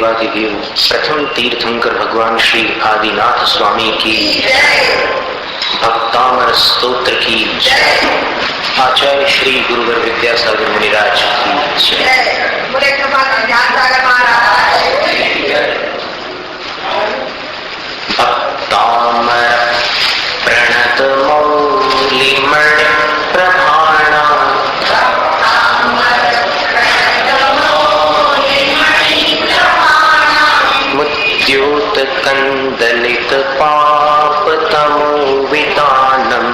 देवाधिदेव प्रथम तीर्थंकर भगवान श्री आदिनाथ स्वामी की भक्तामर स्तोत्र की आचार्य श्री गुरुवर विद्यासागर मुनिराज की भक्तामर प्रणत मौलिमणि प्रभाणा मुद्योत कंदलित पाप तमो वितानम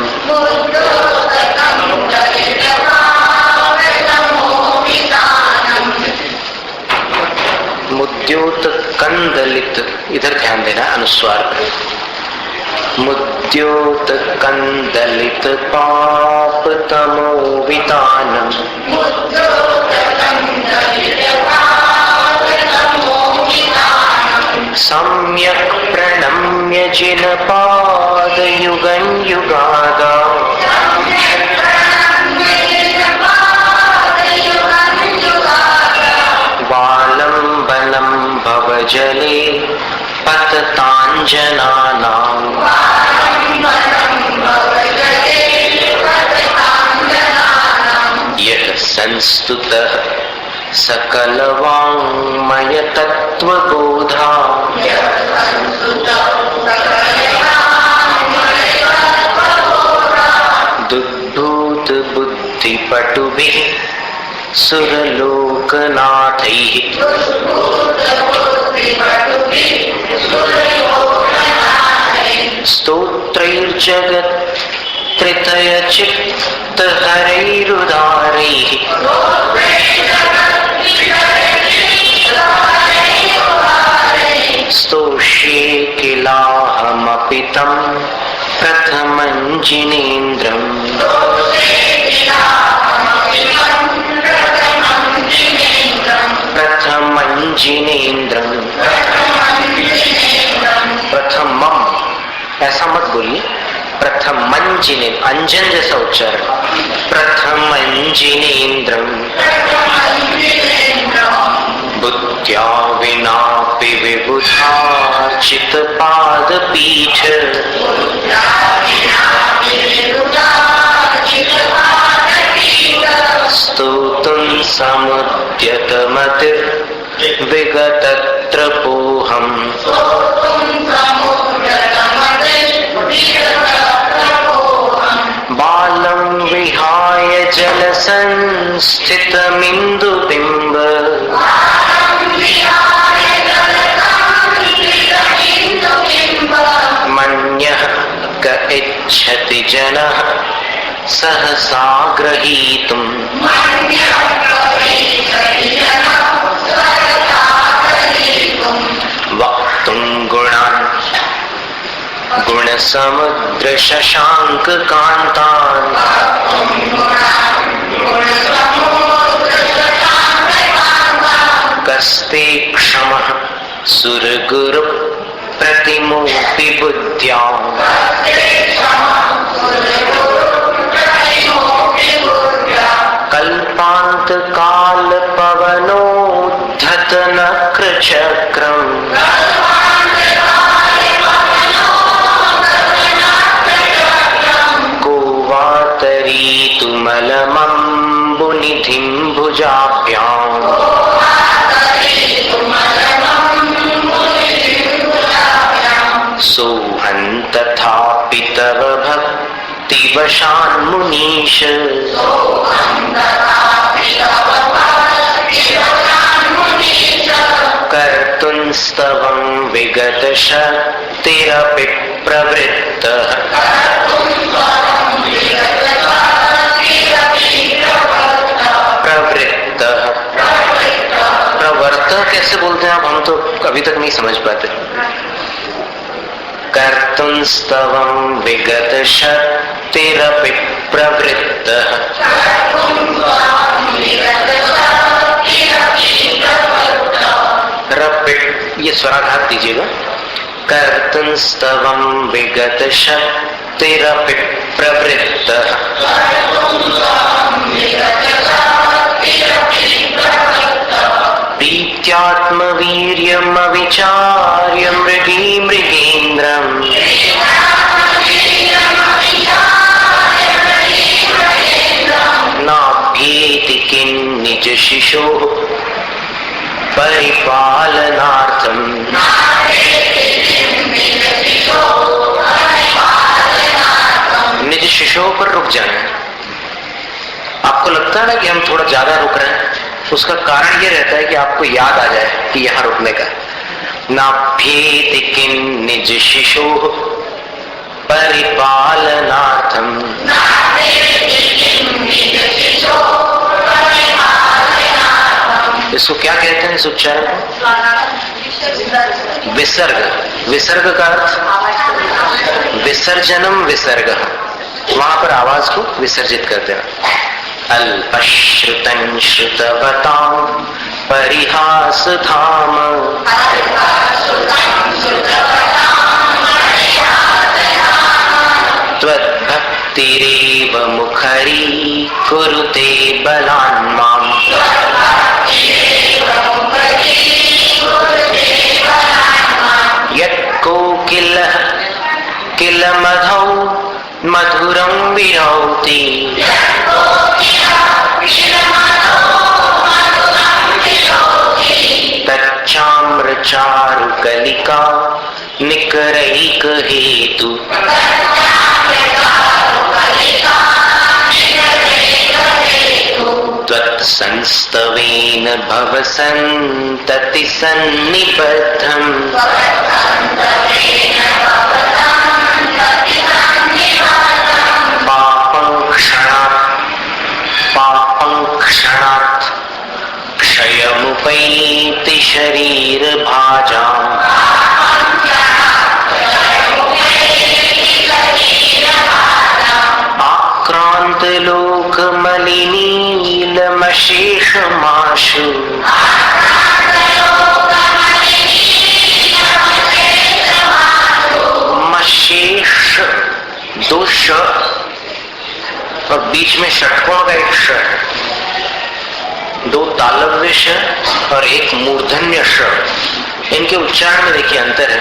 मुद्योत कंदलित, इधर ध्यान देना अनुस्वार पर। मुद्योत कंदलित पाप तमो वितानम सम्यक प्रणम्य जिन पाद युगं युगादा वालंबनं भवजले पततांजनानां यः संस्तुतः सकलवाङ्मय तत्त्वबोधा दुद्भूत बुद्धिपटुभिः सुरलोकनाथैः स्तोत्रैर्जगत् त्रितयचित्तहरैरुदारैः स्तोष्ये किलाहमपि तं प्रथमं जिनेन्द्रम् प्रथमं जिनेन्द्रम्। प्रथमम ऐसा मत बोलिए, प्रथमं जिनेन्द्र, अंजन जैसा उच्चारण। प्रथमं जिनेन्द्रम् बुद्ध्या विनापि विबुधार्चित पादपीठ स्तोतुं समुद्यतमतिर् विगतत्रपोऽहम् बालं विहाय जलसंस्थितमिन्दुबिम्ब मन्यः क इच्छति जनः सहसा ग्रहीतुम् वक्तुं गुणान् गुणसमुद्र शशांक कांतान् कस्ते क्षमः सुरगुरु प्रतिमोऽपि बुद्ध्या कल्पांत काल पवनोद्धत नक्रचक्रम् कोवातरीतुमलमम्बुनिधिं भुजाभ्याम् सोऽहं तथापि तव भक्तिवशान्मुनीश कर्तुं स्तवं विगतशक्तिरपि प्रवृत्तः प्रवृत्तः कैसे बोलते हैं आप, हम तो अभी तक नहीं समझ पाते। कर्तुं स्तवं विगतशक्तिरपि प्रवृत्तः रपिट, ये स्वराघात दीजिएगा। कर्तुं स्तवं विगतशक्तिरपि प्रवृत्तः प्रीत नित्यात्मवीर्यम् अविचार्य मृगीन्द्रम् नाभ्येति किन्निज शिशोः परिपालनार्थम्। निज शिशों पर रुक जाना। आपको लगता है ना कि हम थोड़ा ज्यादा रुक रहे हैं, उसका कारण ये रहता है कि आपको याद आ जाए कि यहां रुकने का। नाभ्येति किन्निज शिशोः परिपालनार्थम्। इसको क्या कहते हैं इस उच्चारण को? विसर्ग। विसर्ग का अर्थ विसर्जनम विसर्ग। वहां पर आवाज को विसर्जित कर देना। अल्पश्रुतं श्रुतवतां परिहास धाम त्वद्भक्तिरेव मुखरी कुरुते बलान् माम्। यत्कोकिलः किलमधौ मधुरं विरौति तच्चाम्रचारुकलिका निकरैकहेतु। त्वत्संस्तवेन भवसन्तति सन्निबद्धम्। पापं क्षणात् क्षयमुपैति शरीर भाजाम्। आक्रांत लोक मलिनीलमशेषमाशु। मशेष दो श और बीच में षटकोण का एक श, दो तालव्य श और एक मूर्धन्य श। इनके उच्चारण में देखिए अंतर है।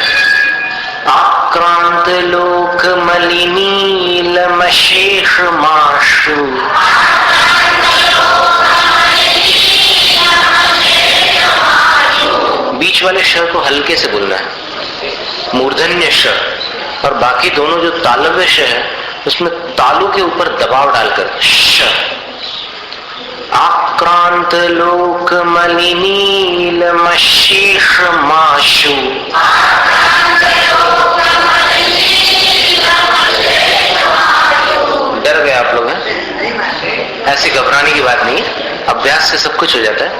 आक्रांत लोक मलिनीलमशेषमाशु। बीच वाले श को हल्के से बोलना है, मूर्धन्य श, और बाकी दोनों जो तालव्य श है उसमें तालु के ऊपर दबाव डालकर श। आक्रांत लोक मलिनीलमशेषमाशु। डर गए आप लोग हैं? ऐसी घबराने की बात नहीं है, अभ्यास से सब कुछ हो जाता है।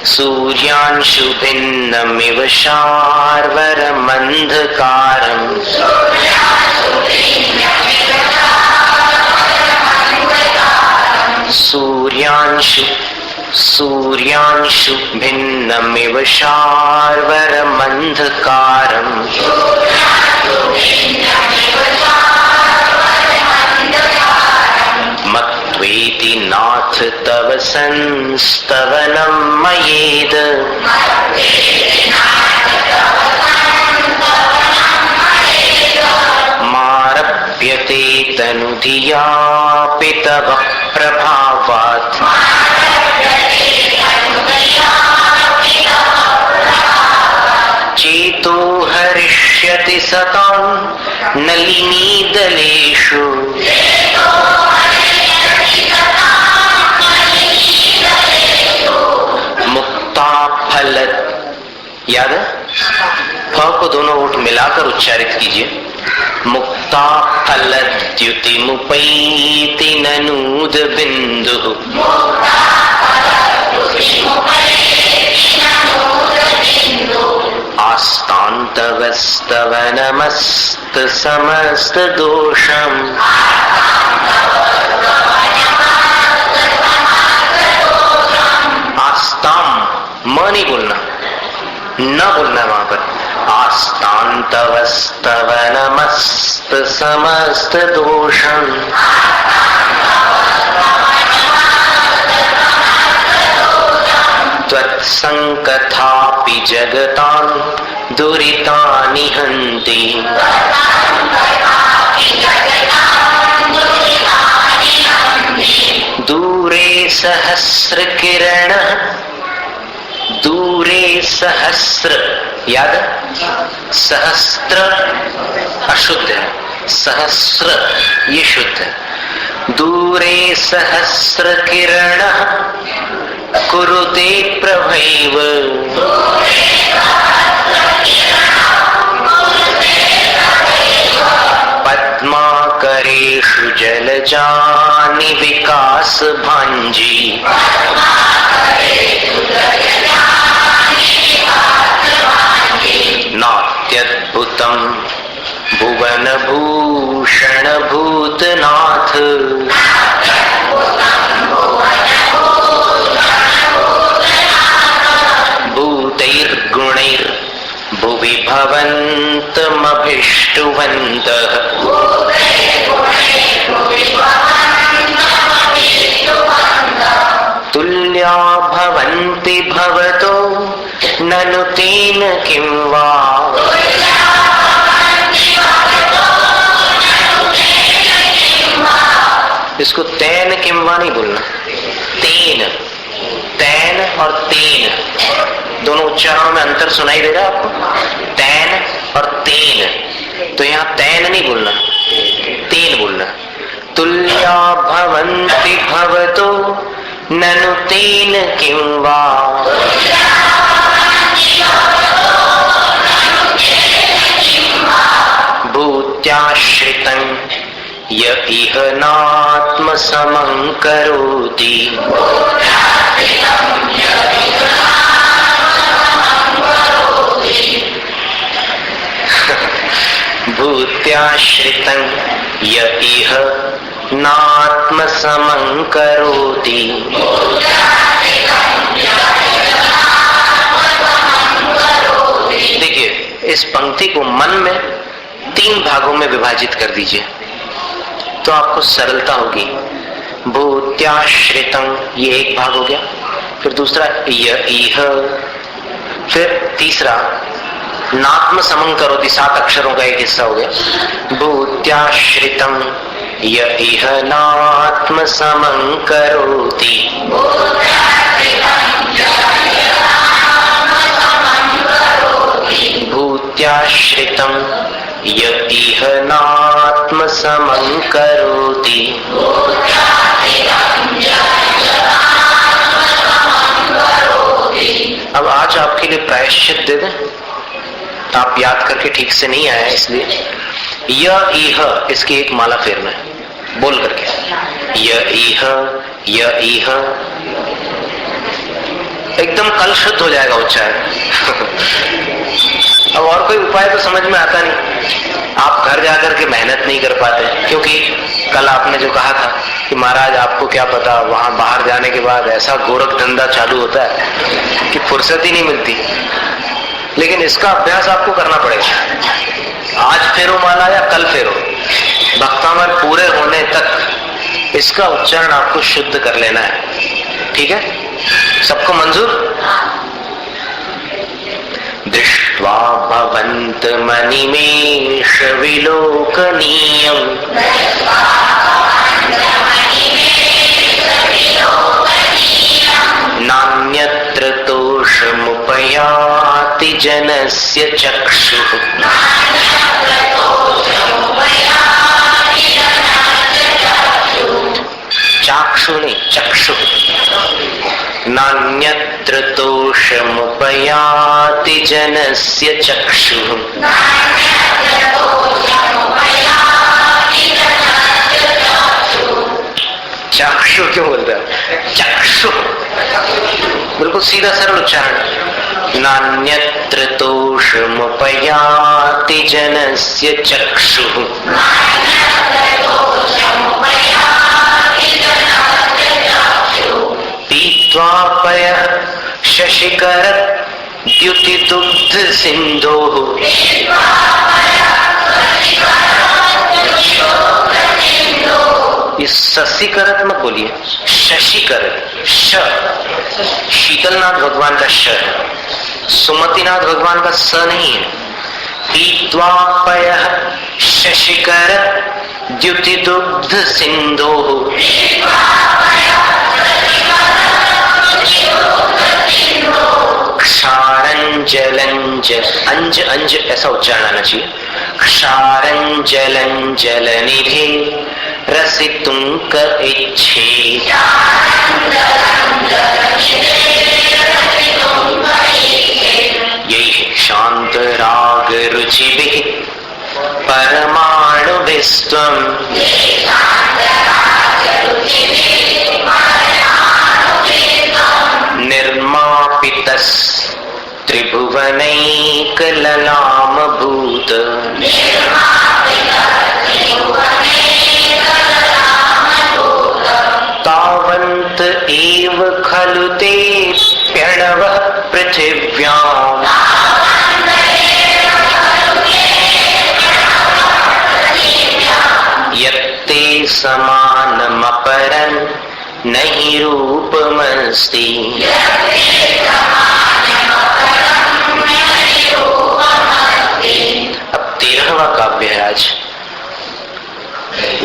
सूर्यांशु भिन्नमिव शार्वरमन्धकारम्। सूर्यांशु भिन्नमिव शार्वरमन्धकारम्। मत्वेति नाथ तव संस्तवनं मयेद। मारभ्यते तनुधियापि तव प्रभावात्। चेतो हरिष्यति सतां नलिनीदलेषु। मुक्ता फल, याद है? फ को दोनों ओठ मिलाकर उच्चारित कीजिए। मुक्ता फलद्युतिमुपैति ननूद बिंदु। आस्तान्तवस्तव नमस्त समस्त दोषम्। आस्ताम म नहीं बोलना, न बोलना है वहां पर। आस्तान्तवस्तव नमस्त समस्त दोषम्। त्वत्स संकथापि जगतां दुरितानि हन्ति। दूरे सहस्रकिरणः, दूरे सहस्र, याद, सहस्त्र अशुद्ध है, सहस्र ये शुद्ध है। दूरे सहस्र किरणः कुरुते प्रभैव, पद्माकरेषु जलजानि विकास भांजी। नात्यद्भुतं भुवन भूषण भूतनाथ, भूतैर्गुणैर् भुवि भवन्तमभिष्टुवन्तः। तुल्या भवन्ति भवतो ननु तेन किं वा। इसको तेन किं वा नहीं बोलना, तेन, तैन और तेन दोनों उच्चारणों में अंतर सुनाई दे रहा है आपको, तैन और तेन। तो यहाँ तैन नहीं बोलना, तेन बोलना। तुल्या भवन्ति भवतो ननु तेन किं वा। भूत्याश्रितं य इह नात्मसमं करोति। भूत्याश्रितं य इह नात्मसमं करोति। देखिए, इस पंक्ति को मन में 3 भागों में विभाजित कर दीजिए तो आपको सरलता होगी। भूत्याश्रितं ये एक भाग हो गया, फिर दूसरा य इह, फिर तीसरा नात्म समं करोति, 7 अक्षरों का एक हिस्सा हो गया। भूत्याश्रितं य इह नात्म समं करोति। भूत्याश्रितं य इह नात्म समं करोति। अब आज आपके लिए प्रायश्चित दे दें, आप याद करके ठीक से नहीं आया इसलिए। य इह इसकी एक माला फेरना है बोल करके, य इह, य इह, एकदम कल शुद्ध हो जाएगा उच्चारण। अब और कोई उपाय तो समझ में आता नहीं, आप घर जाकर के मेहनत नहीं कर पाते, क्योंकि कल आपने जो कहा था कि महाराज आपको क्या पता, वहां बाहर जाने के बाद ऐसा गोरख धंधा चालू होता है कि फुर्सत ही नहीं मिलती। लेकिन इसका अभ्यास आपको करना पड़ेगा। आज फेरो माला या कल फेरो, भक्तामर पूरे होने तक इसका उच्चारण आपको शुद्ध कर लेना है। ठीक है, सबको मंजूर? दृष्ट्वा भवन्तमनिमेष विलोकनीयम् नान्यत्र दोषमुपयाति जनस्य चक्षुः। चाक्षु नहीं, चक्षु। नान्यत्र दोषमुपयाति जनस्य चक्षुः। चाक्षु क्यों बोलता है? चक्षु बिल्कुल सीधा सरल उच्चारण। नान्यत्र दोषमुपयाति जनस्य चक्षुः। पीत्वापयः शशिकर द्युतिदुग्ध सिन्धोः ये शशिकरत मत बोलिए, शशिकरत। श शीतलनाथ भगवान का श है, सुमतिनाथ भगवान का स नहीं है। पीत्वापयः शशिकरत द्युति दुग्ध सिंधो। क्षारंजलंज अंज अंज ऐसा उच्चारण आना चाहिए। क्षारंजलंजल निधे रसितुंक इच्छे। यही है शांत राग रुचिभिः परमाणुभिस्त्वम्। निर्मापितस् त्रिभुवनैकललामभूत। तावन्त एव खलु ते प्रणवः पृथिव्याम्। यत्ते समानमपरं नहि रूपमस्ति। अब 13वां काव्य है आज।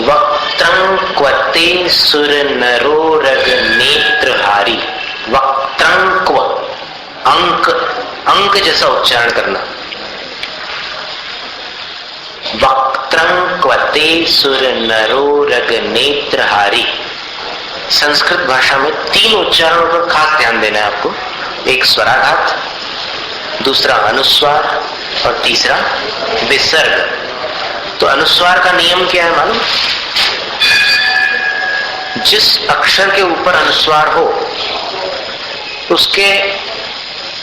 वक्त्रं क्वते सुर नरोरग नेत्रहारी। वक्त्रं क्व अंक, अंक जैसा उच्चारण करना। वक्त्रं क्वते सुर नरोरग नेत्रहारी। संस्कृत भाषा में 3 उच्चारणों पर खास ध्यान देना है आपको। एक स्वराघात, दूसरा अनुस्वार और तीसरा विसर्ग। तो अनुस्वार का नियम क्या है मालूम? जिस अक्षर के ऊपर अनुस्वार हो उसके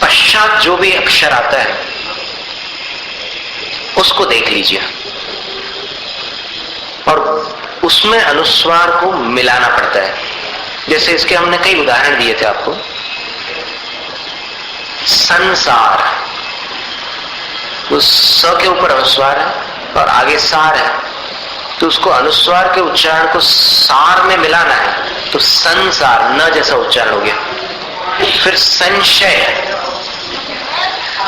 पश्चात जो भी अक्षर आता है उसको देख लीजिए और उसमें अनुस्वार को मिलाना पड़ता है। जैसे इसके हमने कई उदाहरण दिए थे आपको। संसार, उस स के ऊपर अनुस्वार है और आगे सार है, तो उसको अनुस्वार के उच्चारण को सार में मिलाना है, तो संसार न जैसा उच्चारण हो गया। फिर संशय,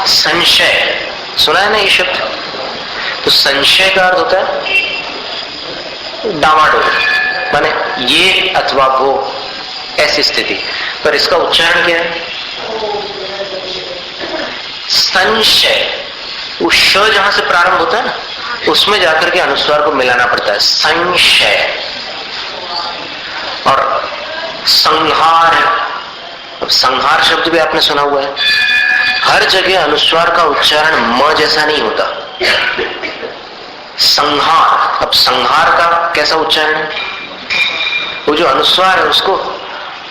संशय सुना है ना ये शब्द? तो संशय का अर्थ होता है डामाडोल, माने ये अथवा वो, ऐसी स्थिति। पर इसका उच्चारण क्या है? संशय। वो श जहां से प्रारंभ होता है ना, उसमें जाकर के अनुस्वार को मिलाना पड़ता है। संशय। और संहार, अब संहार शब्द भी आपने सुना हुआ है। हर जगह अनुस्वार का उच्चारण म जैसा नहीं होता। संहार, अब संहार का कैसा उच्चारण है? वो जो अनुस्वार है उसको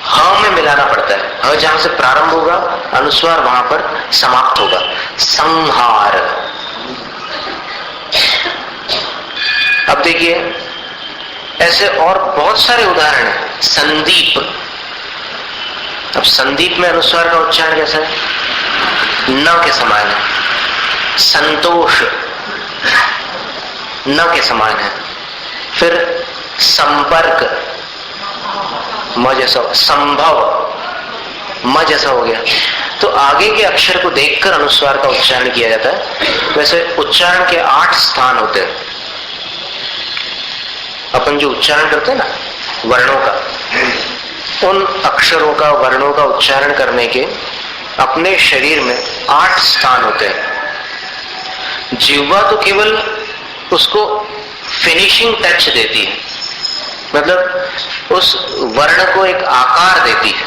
ह में मिलाना पड़ता है। ह जहां से प्रारंभ होगा अनुस्वार वहां पर समाप्त होगा। संहार। अब देखिए ऐसे और बहुत सारे उदाहरण हैं। संदीप, अब संदीप में अनुस्वार का उच्चारण कैसा है? न के समान है। संतोष न के समान है। फिर संपर्क म जैसा, संभव म जैसा हो गया। तो आगे के अक्षर को देखकर अनुस्वार का उच्चारण किया जाता है। वैसे उच्चारण के 8 स्थान होते हैं। अपन जो उच्चारण करते हैं ना वर्णों का, उन अक्षरों का वर्णों का उच्चारण करने के अपने शरीर में 8 स्थान होते हैं। जिह्वा तो केवल उसको फिनिशिंग टच देती है, मतलब उस वर्ण को एक आकार देती है,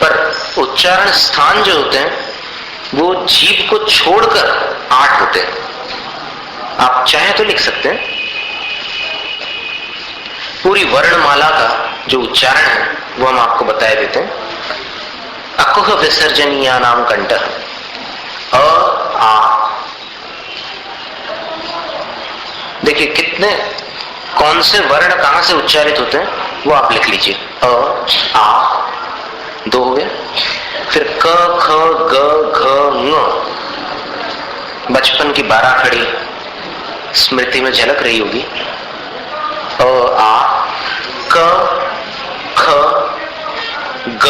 पर उच्चारण स्थान जो होते हैं वो जीभ को छोड़कर 8 होते हैं। आप चाहें तो लिख सकते हैं। पूरी वर्णमाला का जो उच्चारण है वो हम आपको बताए देते हैं। अकुह विसर्जनीया नाम कंठ, अ आ। देखिए कितने, कौन से वर्ण कहां से उच्चारित होते हैं वो आप लिख लीजिए। अ आ 2 हो गए। फिर क ख ग घ ङ, बचपन की 12 खड़ी, स्मृति में झलक रही होगी। अ आ क ख ग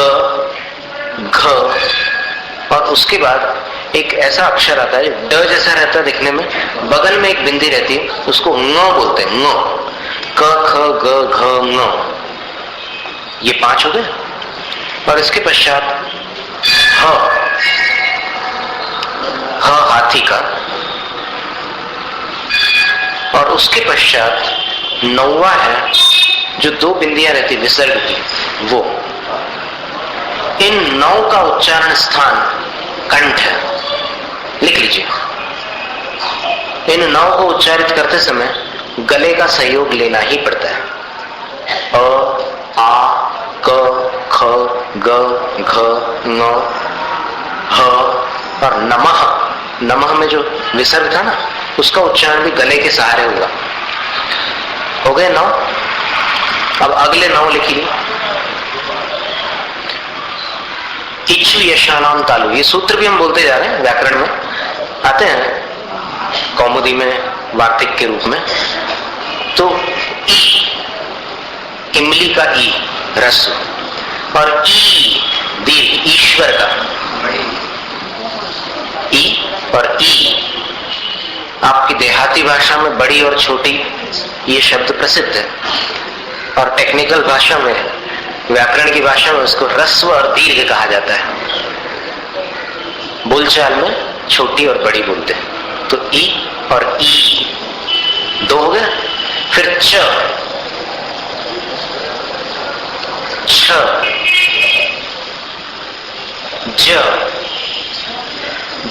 घ, और उसके बाद एक ऐसा अक्षर आता है ड जैसा रहता है दिखने में, बगल में एक बिंदी रहती है, उसको ङ बोलते हैं, ङ। क ख ग घ ङ, ये 5 हो गए। और इसके पश्चात ह हाथी का, और उसके पश्चात 9वां है जो 2 बिंदियां रहती विसर्ग की, वो। इन 9 का उच्चारण स्थान कंठ है, लिख लीजिए। इन 9 को उच्चारित करते समय गले का सहयोग लेना ही पड़ता है। अ आ क ख ग घ ङ ह, और नमः, नमः में जो विसर्ग था ना, उसका उच्चारण भी गले के सहारे होगा। हो गए 9। अब अगले 9 लिखिए। इच्छु यशानाम तालु, ये सूत्र भी हम बोलते जा रहे हैं, व्याकरण में आते हैं, कौमुदी में वार्तिक के रूप में। तो ई, इमली का ई रस्व, और ई दीर्घ, ईश्वर का ई, और ई आपकी देहाती भाषा में बड़ी और छोटी ये शब्द प्रसिद्ध है, और टेक्निकल भाषा में, व्याकरण की भाषा में उसको रस्व और दीर्घ कहा जाता है। बोलचाल में छोटी और बड़ी बोलते हैं। तो ई और ई 2 हो गया। फिर च, छ, ज,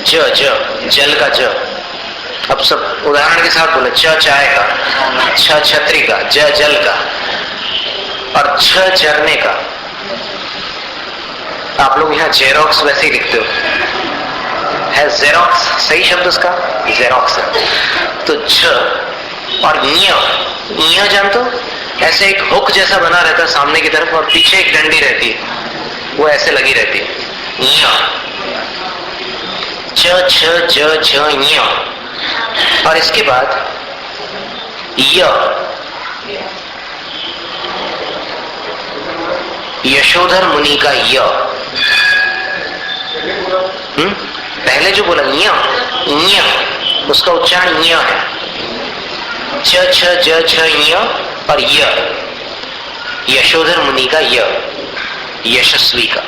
ज, ज, जल का ज। अब सब उदाहरण के साथ बोले। च चाय का, छ छतरी का, ज जल का, और छ झरने का। आप लोग यहाँ जेरोक्स वैसे ही लिखते हो, है जेरोक्स सही शब्द उसका, जेरोक्स है। तो छ और ञ जानते हो, ऐसे एक हुक जैसा बना रहता है सामने की तरफ, और पीछे एक डंडी रहती है, वो ऐसे लगी रहती है। ञ, च छ ज झ ञ, और इसके बाद य, यशोधर मुनि का य। पहले जो बोला ञ, उसका उच्चारण ञ है। च छ ज छ ञ और य, यशोधर मुनि का य, यशस्वी का।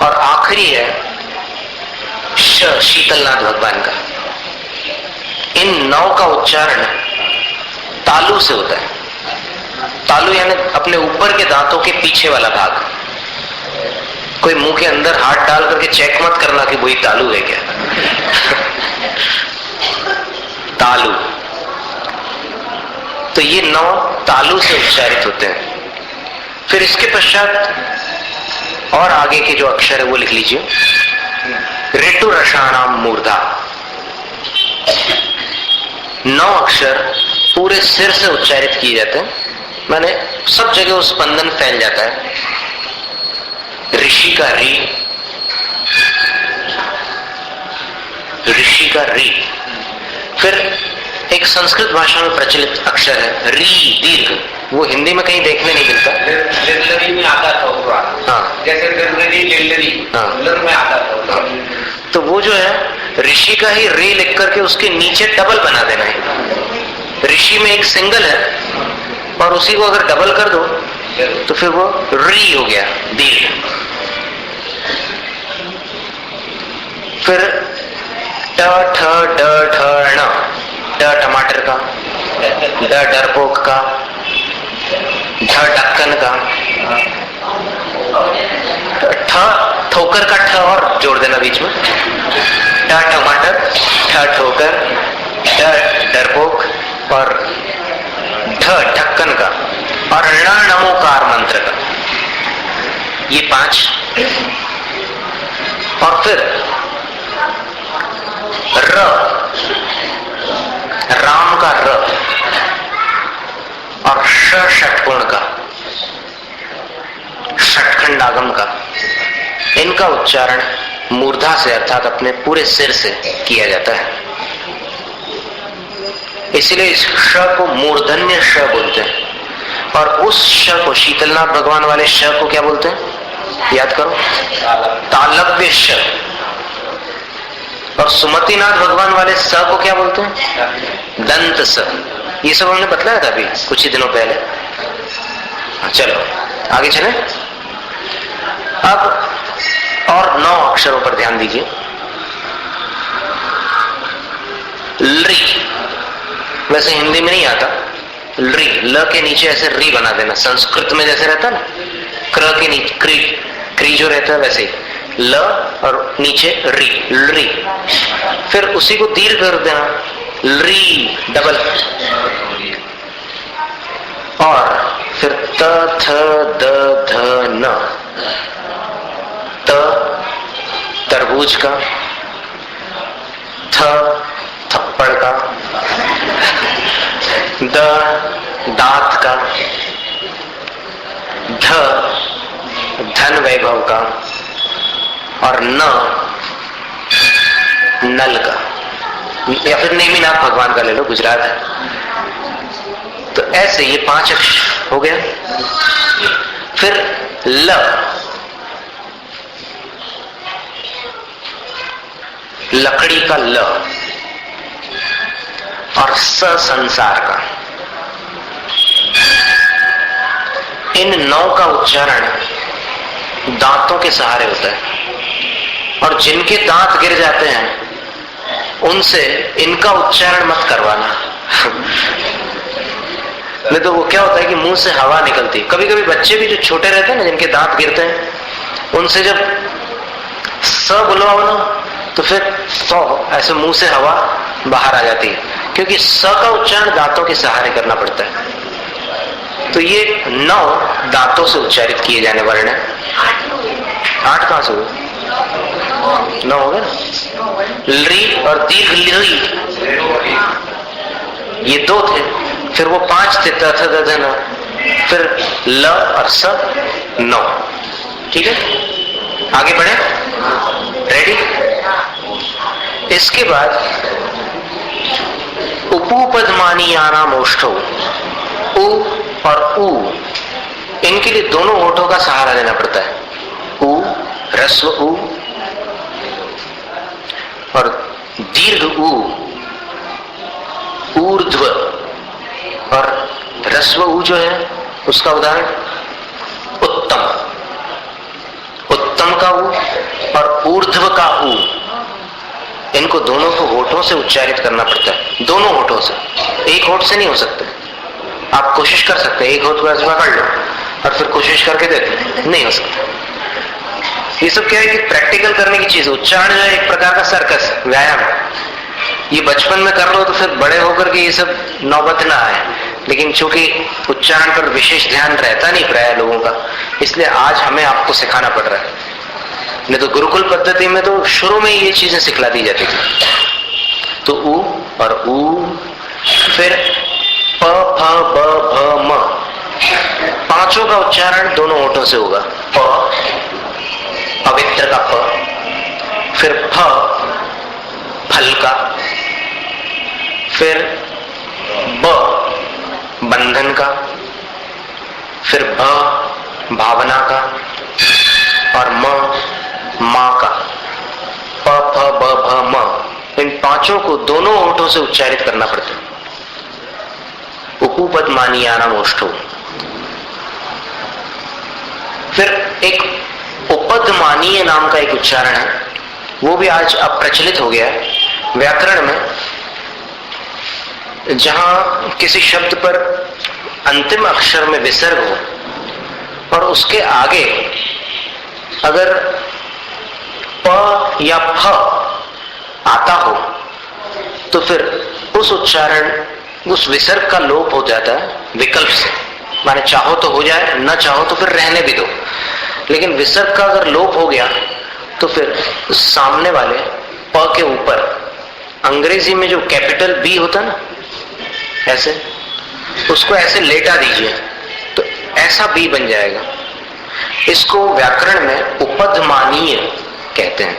और आखिरी है श, शीतलनाथ भगवान का। इन 9 का उच्चारण तालु से होता है। तालु यानी अपने ऊपर के दांतों के पीछे वाला भाग। कोई मुंह के अंदर हाथ डाल करके चेक मत करना कि वही तालु है क्या। तालु, तो ये 9 तालु से उच्चारित होते हैं। फिर इसके पश्चात और आगे के जो अक्षर है वो लिख लीजिए। ऋतु रसाणाम मूर्धा, 9 अक्षर पूरे सिर से उच्चारित किए जाते हैं, माने सब जगह उस स्पंदन फैल जाता है। ऋषि का री, ऋषि का री। फिर एक संस्कृत भाषा में प्रचलित अक्षर है री दीर्घ, वो हिंदी में कहीं देखने नहीं मिलता। लिल्लरी में आता था वो, हाँ, जैसे लिल्लरी, हाँ, में आता था। हाँ। तो वो जो है ऋषि का ही रे लिख करके उसके नीचे डबल बना देना है। ऋषि में एक सिंगल है और उसी को अगर डबल कर दो तो फिर वो री हो गया, दीर्घ। फिर ट ठ ड ढ ण, ट टमाटर का, ड डरपोक का, ढ ढक्कन का, ठ ठोकर का, ठ और जोड़ देना बीच में। ट टमाटर, ठ ठोकर, ड डरपोक और ढ ढक्कन का, और ण नमोकार मंत्र का। ये 5। और फिर र, राम का र, और ष षटकोण का, षटखंडागम का। इनका उच्चारण मूर्धा से अर्थात अपने पूरे सिर से किया जाता है। इसलिए इस श को मूर्धन्य श बोलते हैं। और उस श को, शीतलनाथ भगवान वाले श को क्या बोलते हैं? याद करो, तालव्य श। और सुमतिनाथ भगवान वाले स को क्या बोलते हैं? दंत स। ये सब हमने बतलाया था अभी कुछ ही दिनों पहले। चलो आगे चले। अब और 9 अक्षरों पर ध्यान दीजिए। ली, वैसे हिंदी में नहीं आता री, ल के नीचे ऐसे री बना देना। संस्कृत में जैसे रहता ना क्र के नीचे क्री जो रहता है वैसे ही ल और नीचे री, री। फिर उसी को दीर्घ कर देना, री डबल। और फिर त थ द ध न, त तरबूज का, थ थप्पड़ का, द दांत का, ध धन वैभव का, और न नल का। या फिर नेमिनाथ भगवान का ले लो, गुजरात है। तो ऐसे ये 5 अक्षर हो गया। फिर ल, लकड़ी का ल, और स संसार का। इन 9 का उच्चारण दांतों के सहारे होता है। और जिनके दांत गिर जाते हैं उनसे इनका उच्चारण मत करवाना। नहीं तो वो क्या होता है कि मुंह से हवा निकलती। कभी कभी बच्चे भी जो छोटे रहते हैं ना, जिनके दांत गिरते हैं, उनसे जब स बुलवाओ ना तो फिर ऐसे मुंह से हवा बाहर आ जाती है, क्योंकि स का उच्चारण दांतों के सहारे करना पड़ता है। तो ये 9 दांतों से उच्चारित किए जाने वर्ण है। 8 कहां से हुए? 9 हो गए ना। ली और दीर्घ ली, ये 2 थे। फिर वो 5 थे, त थ द ध न। फिर ल और स 9। ठीक है, आगे बढ़े। रेडी? इसके बाद उपूपदमानीयानाम ओष्ठौ, उ और ऊ, इनके लिए दोनों होठों का सहारा लेना पड़ता है। उ, ह्रस्व उ और दीर्घ उ, ऊर्ध्व। और ह्रस्व उ जो है उसका उदाहरण उत्तम, उत्तम का उ और ऊर्ध्व का उ। इनको दोनों को होठों से उच्चारित करना पड़ता है, दोनों होठों से। एक होठ से नहीं हो सकते। आप कोशिश कर सकते हैं, एक होठ को ऐसे पकड़ लो और फिर कोशिश करके देखो, नहीं हो सकता। ये सब क्या है कि प्रैक्टिकल करने की चीज। उच्चारण जो है एक प्रकार का सर्कस, व्यायाम। ये बचपन में कर लो तो फिर बड़े होकर के ये सब नौबत ना आए। लेकिन चूंकि उच्चारण पर विशेष ध्यान रहता नहीं प्राय लोगों का, इसलिए आज हमें आपको सिखाना पड़ रहा है। नहीं तो गुरुकुल पद्धति में तो शुरू में ये चीजें सिखला दी जाती थी। तो उ और ऊ, फिर प फ ब भ म, 5 का उच्चारण दोनों होठों से होगा। प, पवित्र का प, फिर फ, फल का, फिर ब, बंधन का, फिर भ, भावना का, और म, मां का। प फ ब भ म, इन 5 को दोनों होठों से उच्चारित करना पड़ता है। उपूपदमानीयानाम ओष्ठौ। फिर एक उपदमानीय नाम का एक उच्चारण है, वो भी आज अब प्रचलित हो गया है व्याकरण में। जहां किसी शब्द पर अंतिम अक्षर में विसर्ग हो और उसके आगे अगर प या फ आता हो तो फिर उस उच्चारण, उस विसर्ग का लोप हो जाता है विकल्प से। माने चाहो तो हो जाए, न चाहो तो फिर रहने भी दो। लेकिन विसर्ग का अगर लोप हो गया तो फिर सामने वाले प के ऊपर, अंग्रेजी में जो कैपिटल बी होता है ना, ऐसे उसको ऐसे लेटा दीजिए तो ऐसा बी बन जाएगा। इसको व्याकरण में उपदमानीय कहते हैं।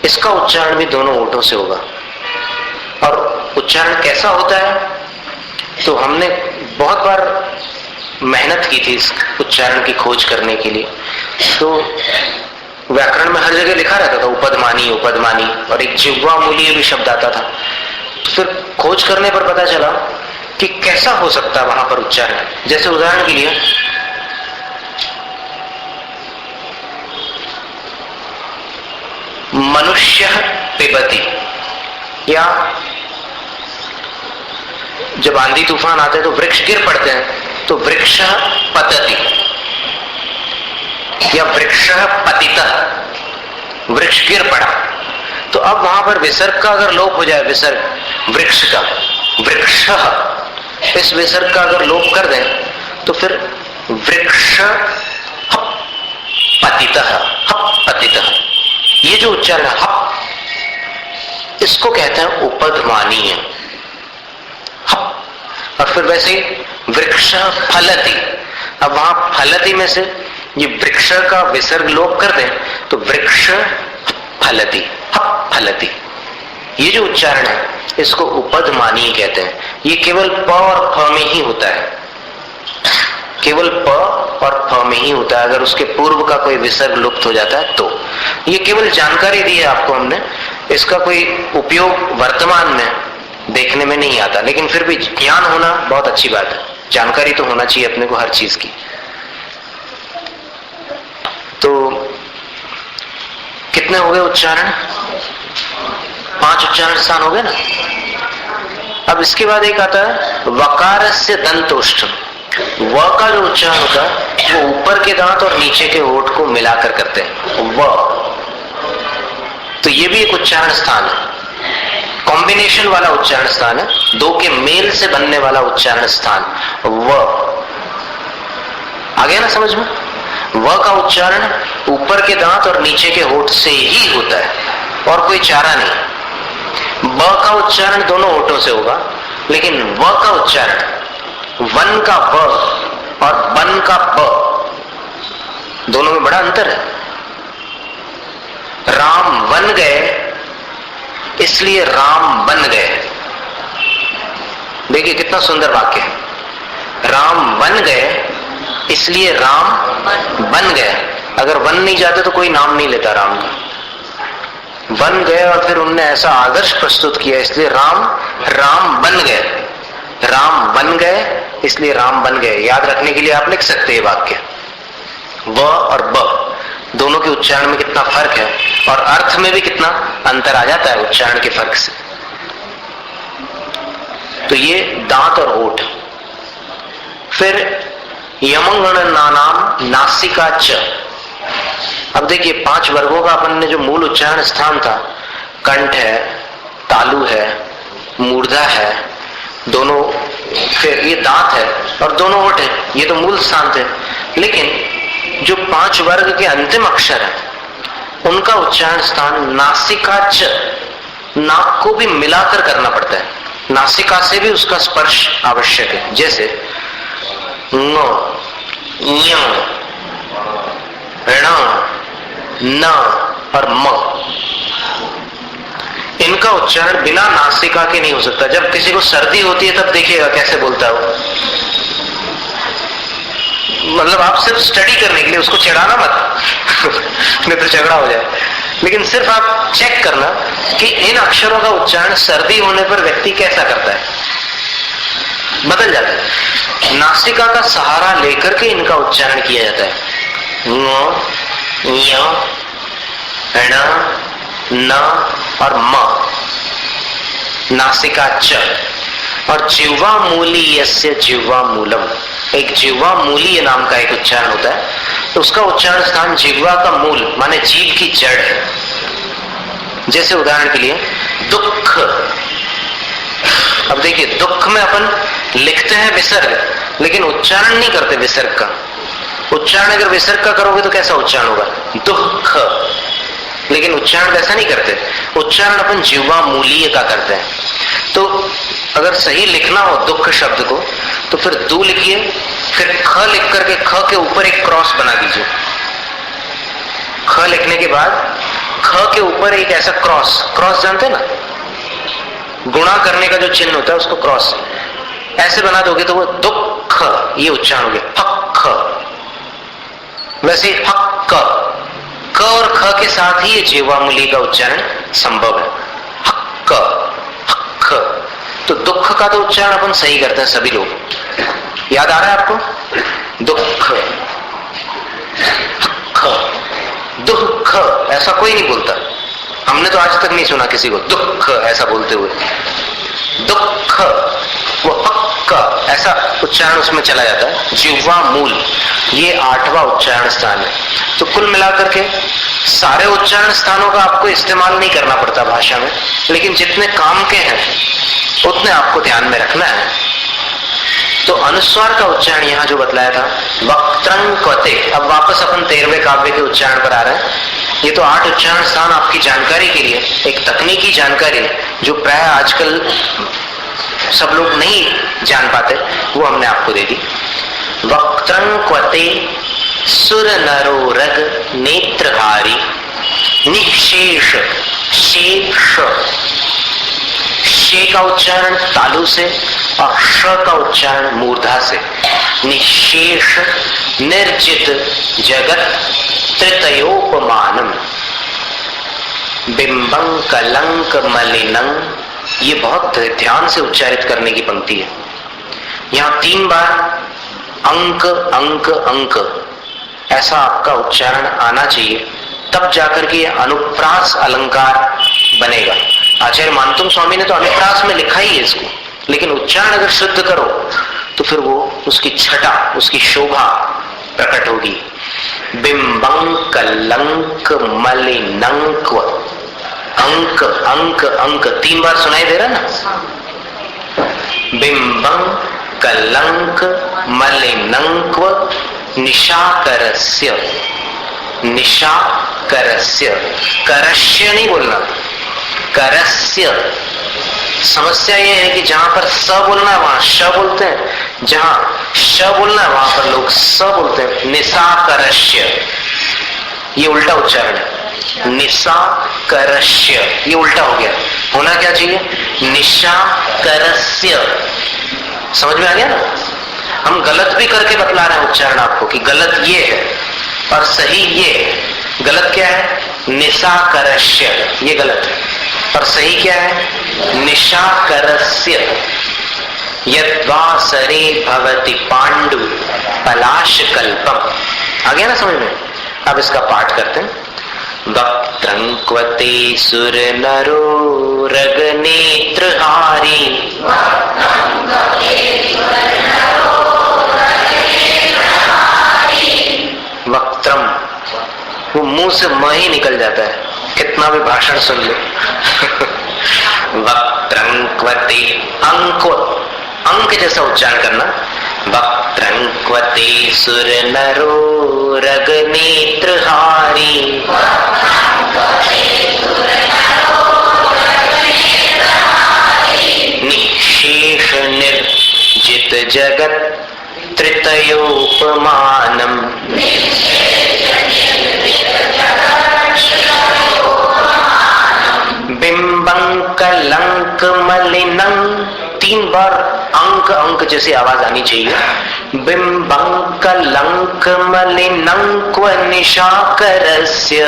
इसका उच्चारण भी दोनों होठों से होगा। और उच्चारण कैसा होता है तो हमने बहुत बार मेहनत की थी इस उच्चारण की खोज करने के लिए। तो व्याकरण में हर जगह लिखा रहता था उपदमानी उपदमानी, और एक जिह्वा मूलीय भी शब्द आता था। तो फिर खोज करने पर पता चला कि कैसा हो सकता है वहां पर उच्चारण। जैसे उदाहरण के लिए मनुष्य पिबती, या जब आंधी तूफान आते हैं तो वृक्ष गिर पड़ते हैं, तो वृक्ष पतति, या वृक्ष पतितः, वृक्ष गिर पड़ा। तो अब वहां पर विसर्ग का अगर लोप हो जाए, विसर्ग वृक्ष का, वृक्ष, इस विसर्ग का अगर लोप कर दें तो फिर वृक्ष पतितः, पतितः, ये जो उच्चारण हप, इसको कहते हैं उपधमानीय। और फिर वैसे ही वृक्ष फलति, अब वहां फलति में से ये वृक्ष का विसर्ग लोप कर दें तो वृक्ष फलति, हप फलति, ये जो उच्चारण है इसको उपधमानीय कहते हैं। ये केवल प और फ में ही होता है, केवल प और फ में ही होता है। अगर उसके पूर्व का कोई विसर्ग लुप्त हो जाता है तो ये केवल जानकारी दी है आपको हमने, इसका कोई उपयोग वर्तमान में देखने में नहीं आता, लेकिन फिर भी ज्ञान होना बहुत अच्छी बात है। जानकारी तो होना चाहिए अपने को हर चीज की। तो कितने हो गए उच्चारण? 5 उच्चारण स्थान हो गए ना। अब इसके बाद एक आता है वकारस्य दंतोष्ठ। व का जो उच्चारण होता है वो ऊपर के दांत और नीचे के होठ को मिलाकर करते हैं, व। तो ये भी एक उच्चारण स्थान है, कॉम्बिनेशन वाला उच्चारण स्थान है, दो के मेल से बनने वाला उच्चारण स्थान व। आ गया ना समझ में? व का उच्चारण ऊपर के दांत और नीचे के होठ से ही होता है और कोई चारा नहीं। ब का उच्चारण दोनों होठों से होगा, लेकिन व का उच्चारण वन का व और बन का ब, दोनों में बड़ा अंतर है। राम वन गए इसलिए राम बन गए। देखिए कितना सुंदर वाक्य है। राम वन गए इसलिए राम बन गए। अगर वन नहीं जाते तो कोई नाम नहीं लेता राम का। बन गए और फिर उनने ऐसा आदर्श प्रस्तुत किया इसलिए राम बन गए। राम बन गए इसलिए राम बन गए। याद रखने के लिए आप लिख सकते हैं वाक्य। व और ब दोनों के उच्चारण में कितना फर्क है और अर्थ में भी कितना अंतर आ जाता है उच्चारण के फर्क से। तो ये दांत और होठ। फिर यमंगण नानाम नासिका च। अब देखिए 5 वर्गों का अपन ने जो मूल उच्चारण स्थान था, कंठ है, तालु है, मूर्धा है, दोनों, फिर ये दांत है और दोनों होठ है, ये तो मूल स्थान थे। लेकिन जो 5 वर्ग के अंतिम अक्षर है उनका उच्चारण स्थान नासिका च, नाक को भी मिलाकर करना पड़ता है। नासिका से भी उसका स्पर्श आवश्यक है। जैसे ङ, ञ, ण, न और म, इनका उच्चारण बिना नासिका के नहीं हो सकता। जब किसी को सर्दी होती है तब देखिएगा कैसे बोलता है वो। मतलब आप सिर्फ स्टडी करने के लिए, उसको चिढ़ाना मत नहीं तो झगड़ा हो जाए, लेकिन सिर्फ आप चेक करना कि इन अक्षरों का उच्चारण सर्दी होने पर व्यक्ति कैसा करता है, बदल जाता है। नासिका का सहारा लेकर के इनका उच्चारण किया जाता है। ङ, ञ, ण, न और म, नासिका च। और जिह्वा मूली यस्य जिह्वा मूलम, एक जिह्वा मूलीय नाम का एक उच्चारण होता है। तो उसका उच्चारण स्थान जिह्वा का मूल माने जीभ की जड़ है। जैसे उदाहरण के लिए दुख। अब देखिए दुख में अपन लिखते हैं विसर्ग, लेकिन उच्चारण नहीं करते विसर्ग का। उच्चारण अगर विसर्ग का करोगे तो कैसा उच्चारण होगा? दुख। लेकिन उच्चारण वैसा नहीं करते, उच्चारण अपन जिह्वा मूलीय का करते हैं। तो अगर सही लिखना हो दुख शब्द को तो फिर दू लिखिए, फिर ख लिख करके ख के ऊपर एक क्रॉस बना दीजिए। ख लिखने के बाद ख के ऊपर एक ऐसा क्रॉस, क्रॉस जानते हैं ना, गुणा करने का जो चिन्ह होता है उसको क्रॉस, ऐसे बना दोगे तो वो दुख ये उच्चारण हो गया, फक्ख। वैसे फक्क, क और ख के साथ ही ये जीवामूली का उच्चारण संभव है, हक्क हक्क। तो दुख का तो उच्चारण अपन सही करते हैं सभी लोग, याद आ रहा है आपको? दुख, हक्क, दुख ऐसा कोई नहीं बोलता, हमने तो आज तक नहीं सुना किसी को दुख ऐसा बोलते हुए। दुख, वो हक्क ऐसा उच्चारण उसमें चला जाता है। जिह्वा मूल ये 8वां उच्चारण स्थान है। तो कुल मिलाकर के सारे उच्चारण स्थानों का आपको इस्तेमाल नहीं करना पड़ता भाषा में, लेकिन जितने काम के हैं उतने आपको ध्यान में रखना है। तो अनुस्वार का उच्चारण यहां जो बतलाया था, वक्त्रं क्वते। अब वापस अपन 13वें काव्य के उच्चारण पर आ रहे हैं। ये तो 8 उच्चारण स्थान आपकी जानकारी के लिए, एक तकनीकी जानकारी जो प्राय आजकल सब लोग नहीं जान पाते, वो हमने आपको दे दी। वक्त्रं क्वते सुर नरो रग नेत्रहारी निशेष, शेष, शे का उच्चारण तालु से और श का उच्चारण मूर्धा से। निशेष निर्जित जगत तृतयोपमानम बिंबं कलंक मलिनं। ये बहुत ध्यान से उच्चारित करने की पंक्ति है। यहां 3 बार अंक अंक अंक ऐसा आपका उच्चारण आना चाहिए, तब जाकर के अनुप्रास अलंकार बनेगा। आचार्य मानतुम स्वामी ने तो अनुप्रास में लिखा ही है इसको, लेकिन उच्चारण अगर शुद्ध करो तो फिर वो उसकी छटा, उसकी शोभा प्रकट होगी। बिंबं कलंक मलिनंक्व, अंक अंक अंक 3 बार सुनाई दे रहा ना। बिंबं कलंक मलिनंक्व निशाकरस्य, निशाकरस्य, करस्य नहीं बोलना, करस्य। समस्या यह है कि जहां पर स बोलना है वहां श बोलते हैं, जहां श बोलना है वहां पर लोग स बोलते हैं। निशाकरस्य ये उल्टा उच्चारण है, निशाकरस्य ये उल्टा हो गया। होना क्या चाहिए? निशाकरस्य। समझ में आ गया ना? हम गलत भी करके बतला रहे हैं उच्चारण आपको कि गलत ये है और सही ये है। गलत क्या है? निशाकरस्य, ये गलत है। और सही क्या है? निशाकरस्य। यद्वासरे भवति पांडु पलाश कल्पम। आ गया ना समझ में? अब इसका पाठ करते हैं। वक्त्रं क्वते सुर नरो रग नेत्रहारी, वक्त्रम वो मुंह से म ही निकल जाता है, कितना भी भाषण सुन ले। वक्त्रं क्वते, अंक अंक जैसा उच्चारण करना। वक्त्रं क्वते सुर नरो रग नेत्रहारी, निशेष निर्जित जगत तृतयोपमानम। बिंबं कलंक मलिनं, 3 बार अंक अंक जैसी आवाज आनी चाहिए। बिंबं कलंक मलिनं क्व निशाकरस्य,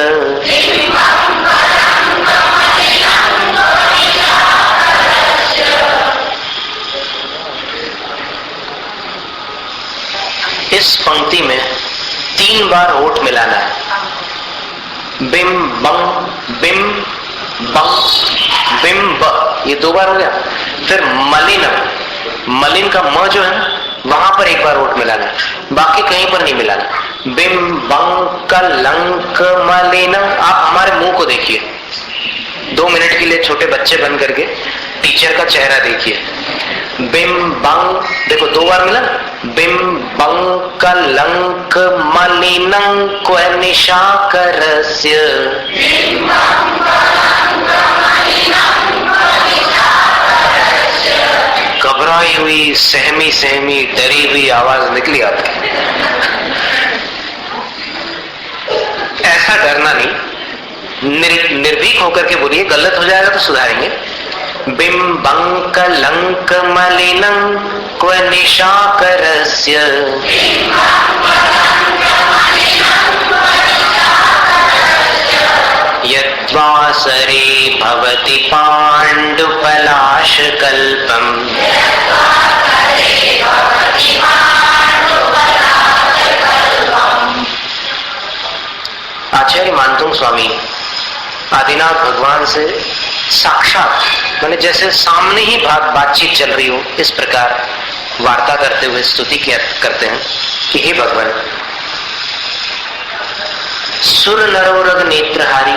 इस पंक्ति में 3 बार होठ मिलाना है। बिम बम बिम बम बिम ब, ये 2 बार हो गया। फिर मलिनम, मलिन का म जो है वहां पर 1 बार होठ मिलाना है, बाकी कहीं पर नहीं मिलाना। बिम बम कलंक मलिनम। आप हमारे मुंह को देखिए 2 मिनट के लिए, छोटे बच्चे बन करके टीचर का चेहरा देखिए। बिम बंग, देखो 2 बार मिला। बिम बंग कलंक मलिनं क्व निशाकरस्य, घबराई हुई सहमी सहमी डरी हुई आवाज निकली आती। ऐसा डरना नहीं, निर्भीक होकर के बोलिए। गलत हो जाएगा तो सुधारेंगे, बिंबं कलंक मलिनं क्व निशाकरस्य यद्वासरे भवति पाण्डुपलाशकल्पम् आचार्य मानतुंग स्वामी आदिनाथ भगवान से साक्षात मैंने जैसे सामने ही बातचीत चल रही हो इस प्रकार वार्ता करते हुए स्तुति करते हैं कि हे भगवान, सुर नरोरग नेत्रहारी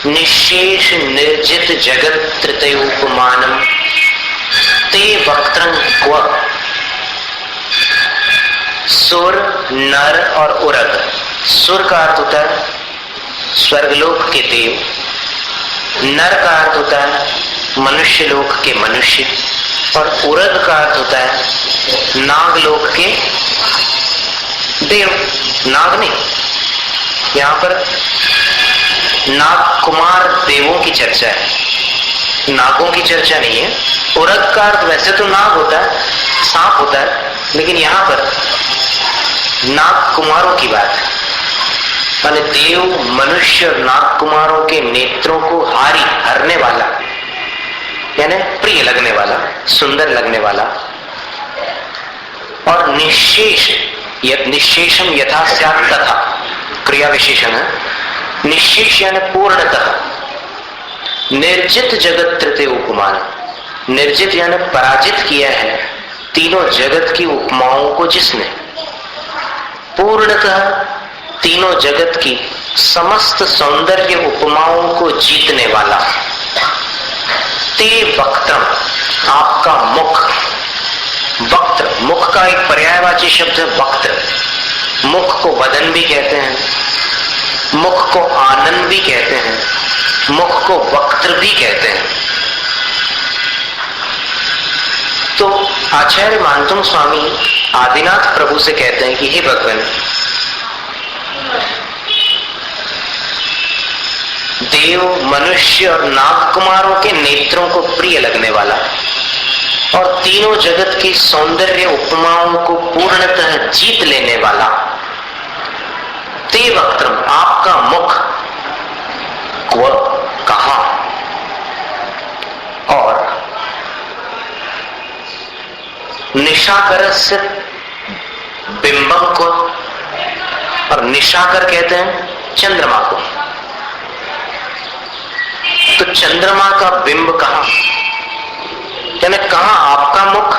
निशेष निर्जित जगत तृतयोपमानम ते वक्त्रं क्व। सुर, नर और उरग। सुर का अर्थ होता है स्वर्गलोक के देव, नर का अर्थ होता है मनुष्य लोक के मनुष्य, और उरग का अर्थ होता है नागलोक के देव। नाग नहीं, यहाँ पर नाग कुमार देवों की चर्चा है, नागों की चर्चा नहीं है। उरग का अर्थ वैसे तो नाग होता है, सांप होता है, लेकिन यहाँ पर नाग कुमारों की बात है। माने देव, मनुष्य और नाग कुमारों के नेत्रों को हरने वाला, यानी प्रिय लगने वाला, सुंदर लगने वाला। और निशेष, निशेषम यथा स्यात् तथा क्रिया विशेषण है। निशेष यानी पूर्णतः। निर्जित जगत तृतीय उपमान, निर्जित यानी पराजित किया है तीनों जगत की उपमाओं को जिसने, पूर्णतः तीनों जगत की समस्त सौंदर्य उपमाओं को जीतने वाला। ते वक्त्रम, आपका मुख। वक्त्र, मुख का एक पर्यायवाची शब्द है वक्त्र। मुख को वदन भी कहते हैं, मुख को आनंद भी कहते हैं, मुख को वक्त्र भी कहते हैं। तो आचार्य मानतुंग स्वामी आदिनाथ प्रभु से कहते हैं कि हे भगवान, देव, मनुष्य और नाग कुमारों के नेत्रों को प्रिय लगने वाला और तीनों जगत की सौंदर्य उपमाओं को पूर्णतः जीत लेने वाला ते वक्त्रम, आपका मुख। क्व, कहां। और निशाकर से बिंबम को, और निशाकर कहते हैं चंद्रमा को। तो चंद्रमा का बिंब कहां, यानी कहां आपका मुख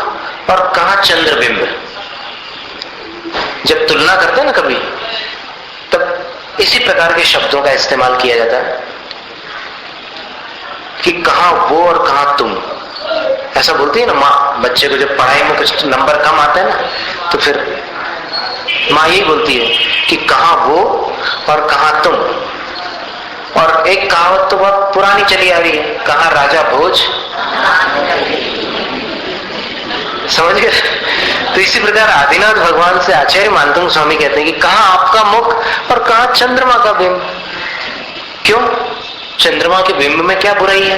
और कहां चंद्रबिंब। जब तुलना करते हैं ना कभी, तब इसी प्रकार के शब्दों का इस्तेमाल किया जाता है कि कहां वो और कहां तुम। ऐसा बोलती है ना माँ बच्चे को, जब पढ़ाई में कुछ नंबर कम आते हैं ना, तो फिर माँ यही बोलती है कि कहां वो और कहां तुम। और एक कहावत तो बहुत पुरानी चली आ रही है, कहां राजा भोज। समझ गए। तो इसी प्रकार आदिनाथ भगवान से आचार्य मानतुंग स्वामी कहते हैं कि कहां आपका मुख और कहां चंद्रमा का बिंब। क्यों, चंद्रमा के बिंब में क्या बुराई है?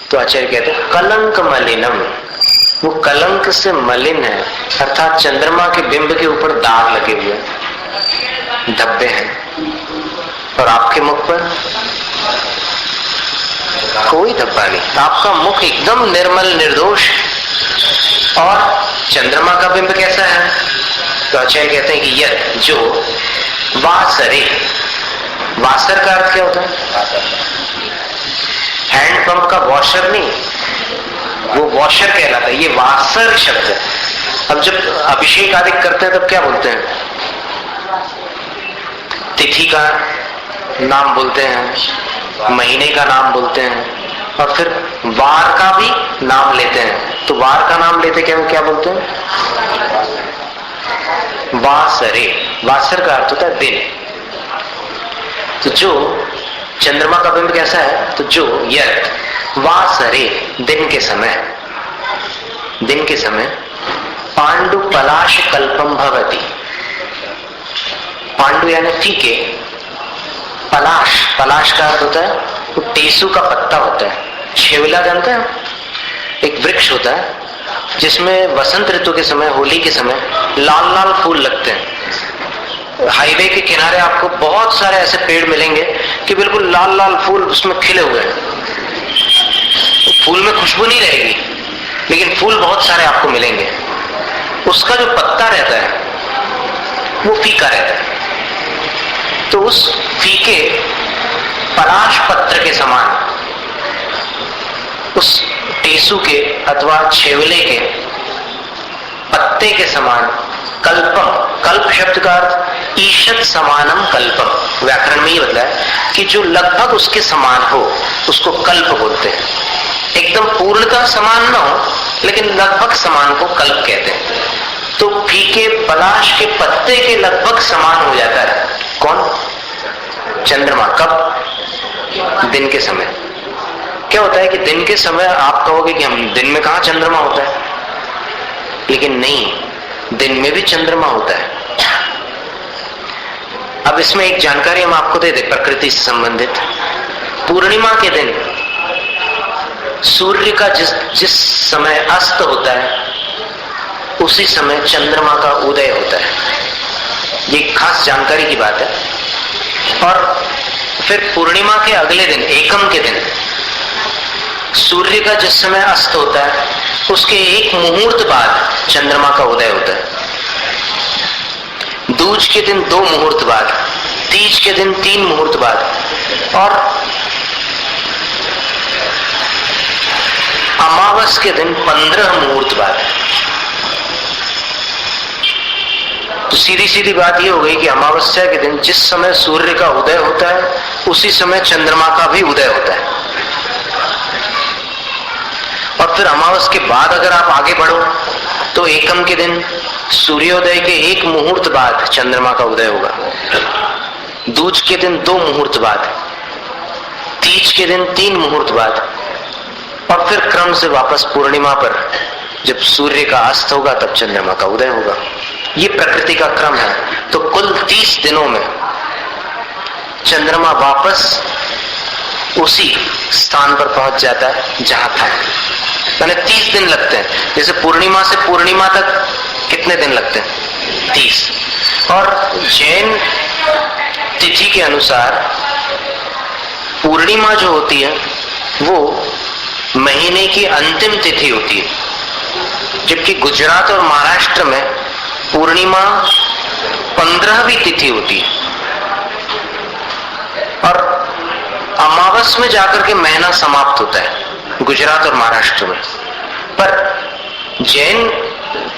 तो आचार्य कहते हैं कलंक मलिनम, वो कलंक से मलिन है, अर्थात चंद्रमा के बिंब के ऊपर दाग लगे हुए, धब्बे हैं। और आपके मुख पर कोई धब्बा नहीं, आपका मुख एकदम निर्मल निर्दोष। और चंद्रमा का बिंब कैसा है? तो आचार्य कहते हैं कि यह जो वासरे, वासर का अर्थ क्या होता है? हैंडपंप का वॉशर नहीं, वो वॉशर कहलाता है, ये वासर शब्द है। अब जब अभिषेक आदि करते हैं तब क्या बोलते हैं? तिथि का नाम बोलते हैं, महीने का नाम बोलते हैं, और फिर वार का भी नाम लेते हैं। तो वार का नाम लेते क्या बोलते हैं? वासरे। वासर का अर्थ होता है दिन। तो जो चंद्रमा का बिंब कैसा है? तो जो यत वासरे, दिन के समय, दिन के समय पांडु पलाश कल्पम भवति। पांडु यानी फीके, पलाश, पलाश का अर्थ होता है वो टेसू का पत्ता होता है, छेवला जानते हैं? एक वृक्ष होता है जिसमें वसंत ऋतु के समय, होली के समय लाल लाल फूल लगते हैं। हाईवे के किनारे आपको बहुत सारे ऐसे पेड़ मिलेंगे कि बिल्कुल लाल लाल फूल उसमें खिले हुए हैं। फूल में खुशबू नहीं रहेगी, लेकिन फूल बहुत सारे आपको मिलेंगे। उसका जो पत्ता रहता है वो फीका रहता है। तो उस फीके पलाश पत्र के समान, उस टेसू के अथवा छेवले के पत्ते के समान कल्पम, कल्प शब्द का अर्थ ईशत समानम कल्पम, व्याकरण में ही बदला है कि जो लगभग उसके समान हो उसको कल्प बोलते हैं। एकदम पूर्णतः समान ना हो लेकिन लगभग समान को कल्प कहते हैं। तो फीके पलाश के पत्ते के लगभग समान हो जाता है कौन? चंद्रमा। कब? दिन के समय। क्या होता है कि दिन के समय आप कहोगे कि हम दिन में कहां चंद्रमा होता है, लेकिन नहीं, दिन में भी चंद्रमा होता है। अब इसमें एक जानकारी हम आपको दे दें प्रकृति से संबंधित। पूर्णिमा के दिन सूर्य का जिस समय अस्त होता है उसी समय चंद्रमा का उदय होता है। ये खास जानकारी की बात है। और फिर पूर्णिमा के अगले दिन, एकम के दिन, सूर्य का जिस समय अस्त होता है उसके एक मुहूर्त बाद चंद्रमा का उदय होता है। दूज के दिन 2 मुहूर्त बाद, तीज के दिन 3 मुहूर्त बाद और अमावस के दिन 15 मुहूर्त बाद। तो सीधी सीधी बात यह हो गई कि अमावस्या के दिन जिस समय सूर्य का उदय होता है उसी समय चंद्रमा का भी उदय होता है। और फिर अमावस के बाद अगर आप आगे बढ़ो तो एकम के दिन सूर्योदय के 1 मुहूर्त बाद चंद्रमा का उदय होगा। दूज के दिन 2 मुहूर्त बाद, तीज के दिन 3 मुहूर्त बाद और फिर क्रम से वापस पूर्णिमा पर जब सूर्य का अस्त होगा तब चंद्रमा का उदय होगा। ये प्रकृति का क्रम है। तो कुल 30 दिनों में चंद्रमा वापस उसी स्थान पर पहुंच जाता है जहां था। यानी 30 दिन लगते हैं। जैसे पूर्णिमा से पूर्णिमा तक कितने दिन लगते हैं? 30। और जैन तिथि के अनुसार पूर्णिमा जो होती है वो महीने की अंतिम तिथि होती है, जबकि गुजरात और महाराष्ट्र में पूर्णिमा 15वीं तिथि होती है और अमावस में जाकर के महीना समाप्त होता है गुजरात और महाराष्ट्र में। पर जैन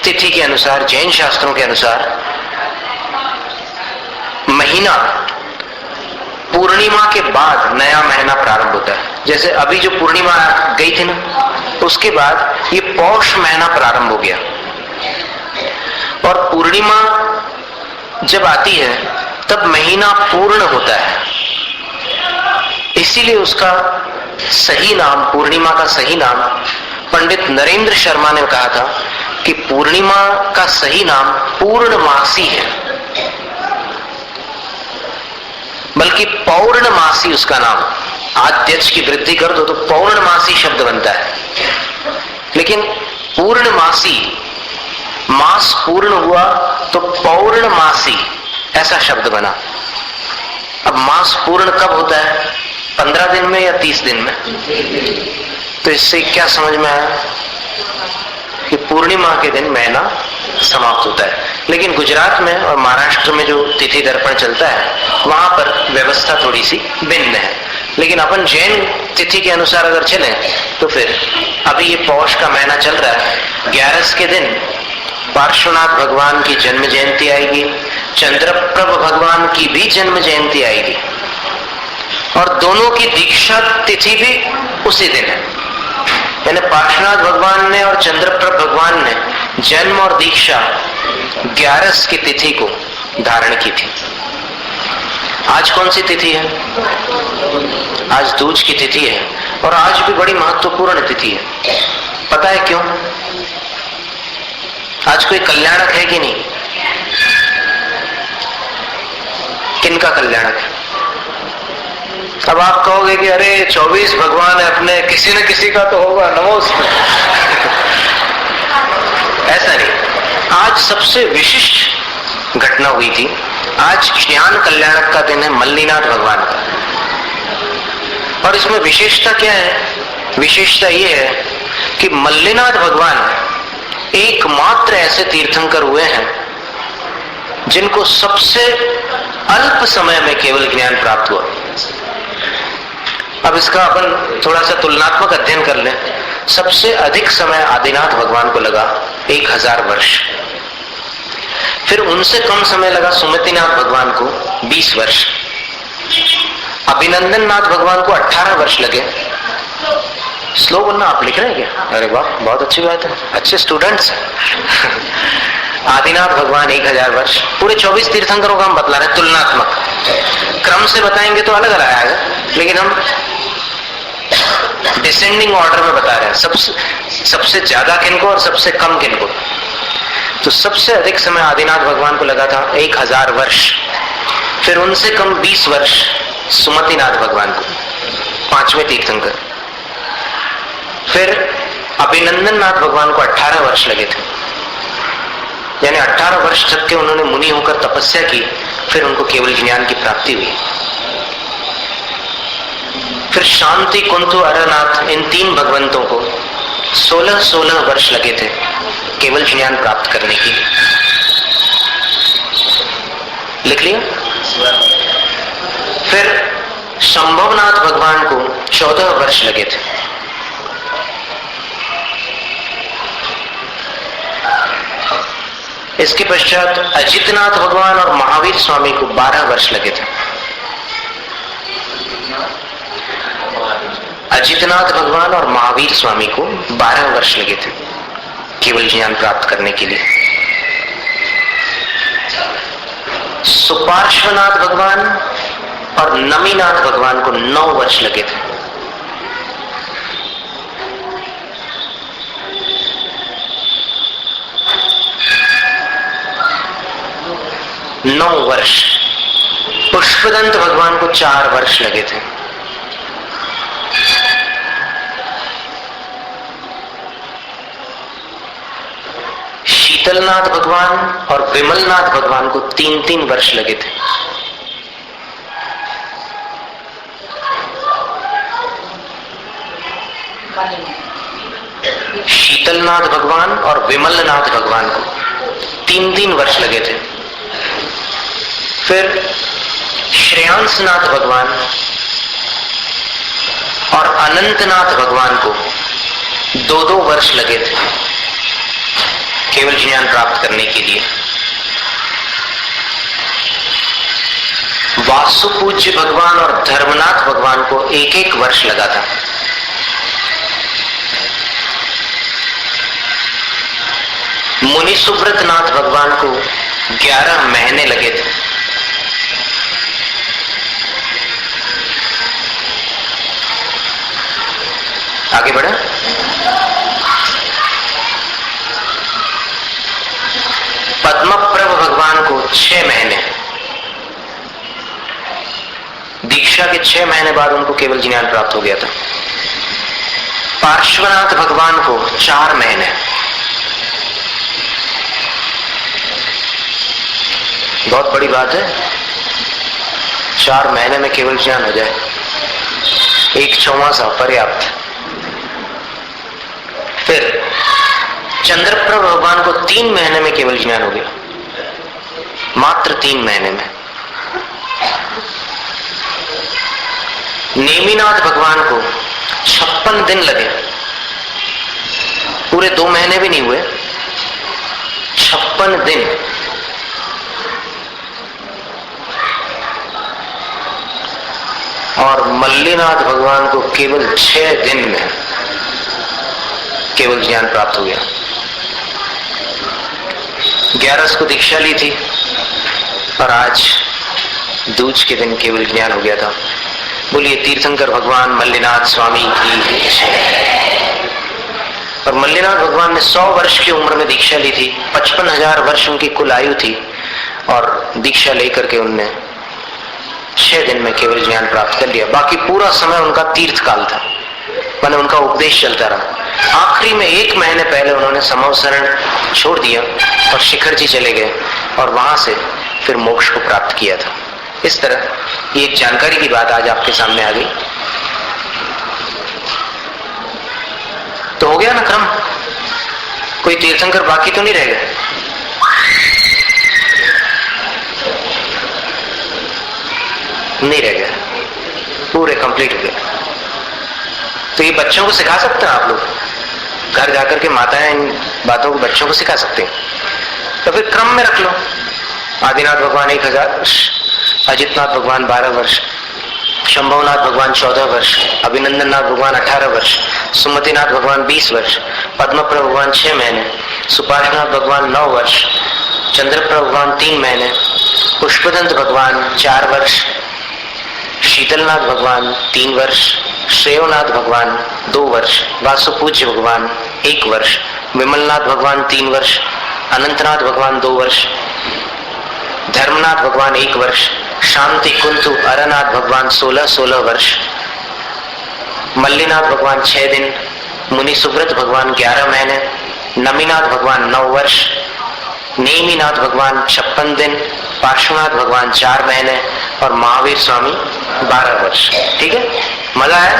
तिथि के अनुसार, जैन शास्त्रों के अनुसार महीना पूर्णिमा के बाद नया महीना प्रारंभ होता है। जैसे अभी जो पूर्णिमा गई थी ना, उसके बाद ये पौष महीना प्रारंभ हो गया। और पूर्णिमा जब आती है तब महीना पूर्ण होता है। इसीलिए उसका सही नाम, पूर्णिमा का सही नाम, पंडित नरेंद्र शर्मा ने कहा था कि पूर्णिमा का सही नाम पूर्णमासी है, बल्कि पौर्णमासी उसका नाम। आद्यच की वृद्धि कर दो तो पौर्णमासी शब्द बनता है। लेकिन पूर्णमासी, मास पूर्ण हुआ तो पौर्णमासी ऐसा शब्द बना। अब मास पूर्ण कब होता है? 15 दिन में या 30 दिन में? तो इससे क्या समझ में आया कि पूर्णिमा के दिन महीना समाप्त होता है। लेकिन गुजरात में और महाराष्ट्र में जो तिथि दर्पण चलता है वहां पर व्यवस्था थोड़ी सी भिन्न है। लेकिन अपन जैन तिथि के अनुसार अगर चले तो फिर अभी ये पौष का महीना चल रहा है, 11 के दिन पार्श्वनाथ भगवान की जन्म जयंती आएगी, चंद्रप्रभ भगवान की भी जन्म जयंती आएगी और दोनों की दीक्षा तिथि भी उसी दिन है। यानी पार्श्वनाथ भगवान ने और चंद्रप्रभ भगवान ने जन्म और दीक्षा 11 की तिथि को धारण की थी। आज कौन सी तिथि है? आज दूज की तिथि है और आज भी बड़ी महत्वपूर्ण तिथि है। पता है क्यों? आज कोई कल्याणक है कि नहीं? किनका कल्याणक है? अब आप कहोगे कि अरे 24 भगवान है अपने, किसी न किसी का तो होगा, नमोस्तु। ऐसा नहीं। आज सबसे विशिष्ट घटना हुई थी। आज ज्ञान कल्याणक का दिन है, मल्लीनाथ भगवान का। और इसमें विशेषता क्या है? विशेषता यह है कि मल्लीनाथ भगवान एकमात्र ऐसे तीर्थंकर हुए हैं जिनको सबसे अल्प समय में केवल ज्ञान प्राप्त हुआ। अब इसका अपन थोड़ा सा तुलनात्मक अध्ययन कर लें। सबसे अधिक समय आदिनाथ भगवान को लगा 1000 वर्ष। फिर उनसे कम समय लगा सुमतिनाथ भगवान को 20 वर्ष। अभिनंदन नाथ भगवान को 18 वर्ष लगे। स्लो बोलना, आप लिख रहे हैं क्या? अरे वाह, बहुत अच्छी बात है, अच्छे स्टूडेंट्स। आदिनाथ भगवान 1000 वर्ष। पूरे 24 तीर्थंकरों का हम बतला रहे हैं, तुलनात्मक। क्रम से बताएंगे तो अलग अलग आएगा, लेकिन हम डिसेंडिंग ऑर्डर में बता रहे हैं, सबसे ज्यादा किनको और सबसे कम किनको। तो सबसे अधिक समय आदिनाथ भगवान को लगा था 1000 वर्ष। फिर उनसे कम 20 वर्ष सुमतिनाथ भगवान को, 5वें तीर्थंकर। फिर अभिनंदन नाथ भगवान को 18 वर्ष लगे थे, यानी 18 वर्ष तक के उन्होंने मुनि होकर तपस्या की। फिर उनको केवल ज्ञान की प्राप्ति हुई। फिर शांति, कुंतु, अरनाथ, इन 3 भगवंतों को 16 वर्ष लगे थे केवल ज्ञान प्राप्त करने के लिए। लिख लिया? फिर शंभवनाथ भगवान को 14 वर्ष लगे थे। इसके पश्चात अजितनाथ भगवान और महावीर स्वामी को 12 वर्ष लगे थे। अजितनाथ भगवान और महावीर स्वामी को 12 वर्ष लगे थे केवल ज्ञान प्राप्त करने के लिए। सुपार्श्वनाथ भगवान और नमीनाथ भगवान को 9 वर्ष लगे थे। नौ वर्ष। पुष्पदंत भगवान को 4 वर्ष लगे थे। शीतलनाथ भगवान और विमलनाथ भगवान को 3-3 वर्ष लगे थे। शीतलनाथ भगवान और विमलनाथ भगवान को 3-3 वर्ष लगे थे। फिर श्रेयांसनाथ भगवान और अनंतनाथ भगवान को 2-2 वर्ष लगे थे केवल ज्ञान प्राप्त करने के लिए। वासुपूज्य भगवान और धर्मनाथ भगवान को 1-1 वर्ष लगा था। मुनि सुब्रतनाथ भगवान को 11 महीने लगे थे। आगे बढ़े। पद्मप्रभ भगवान को 6 महीने, दीक्षा के 6 महीने बाद उनको केवल ज्ञान प्राप्त हो गया था। पार्श्वनाथ भगवान को 4 महीने, बहुत बड़ी बात है, 4 महीने में केवल ज्ञान हो जाए, 1/4 पर्याप्त। फिर चंद्रप्रभ भगवान को 3 महीने में केवल ज्ञान हो गया, मात्र 3 महीने में। नेमिनाथ भगवान को 56 दिन लगे, पूरे 2 महीने भी नहीं हुए, 56 दिन। और मल्लीनाथ भगवान को केवल 6 दिन में केवल ज्ञान प्राप्त हो गया। 11 को दीक्षा ली थी और आज दूज के दिन केवल ज्ञान हो गया था। बोलिए तीर्थंकर भगवान मल्लीनाथ स्वामी की जय। और मल्लीनाथ भगवान ने 100 वर्ष की उम्र में दीक्षा ली थी, 55,000 वर्ष उनकी कुल आयु थी, और दीक्षा लेकर के उनने 6 दिन में केवल ज्ञान प्राप्त कर लिया। बाकी पूरा समय उनका तीर्थ काल था, माने उनका उपदेश चलता रहा। आखिरी में 1 महीने पहले उन्होंने समवसरण छोड़ दिया और शिखर जी चले गए और वहां से फिर मोक्ष को प्राप्त किया था। इस तरह ये एक जानकारी की बात आज आपके सामने आ गई। तो हो गया ना क्रम, कोई तीर्थंकर बाकी तो नहीं रह गया। नहीं रह गया, पूरे कंप्लीट हो गए। तो ये बच्चों को सिखा सकते हैं आप लोग, घर जाकर के माताएं इन बातों को बच्चों को सिखा सकते हैं। तो फिर क्रम में रख लो, आदिनाथ भगवान 1000 वर्ष, अजितनाथ भगवान 12 वर्ष, शंभवनाथ भगवान 14 वर्ष, अभिनंदननाथ भगवान 18 वर्ष, सुमतिनाथ भगवान 20 वर्ष, पद्मप्रभ भगवान 6 महीने, सुपार्श्वनाथ भगवान 9 वर्ष, चंद्रप्रभ भगवान 3 महीने, पुष्पदंत भगवान 4 वर्ष, शीतलनाथ भगवान 3 वर्ष, श्रेयोनाथ भगवान 2 वर्ष, वासुपूज्य भगवान 1 वर्ष, विमलनाथ भगवान 3 वर्ष, अनंतनाथ भगवान 2 वर्ष, धर्मनाथ भगवान 1 वर्ष, शांति कुंतु अरनाथ भगवान 16 वर्ष, मल्लीनाथ भगवान 6 दिन, मुनि सुब्रत भगवान 11 महीने, नमीनाथ भगवान 9 वर्ष, नेमीनाथ भगवान 56 दिन, पार्श्वनाथ भगवान 4 महीने और महावीर स्वामी 12 वर्ष। ठीक है, मजा है?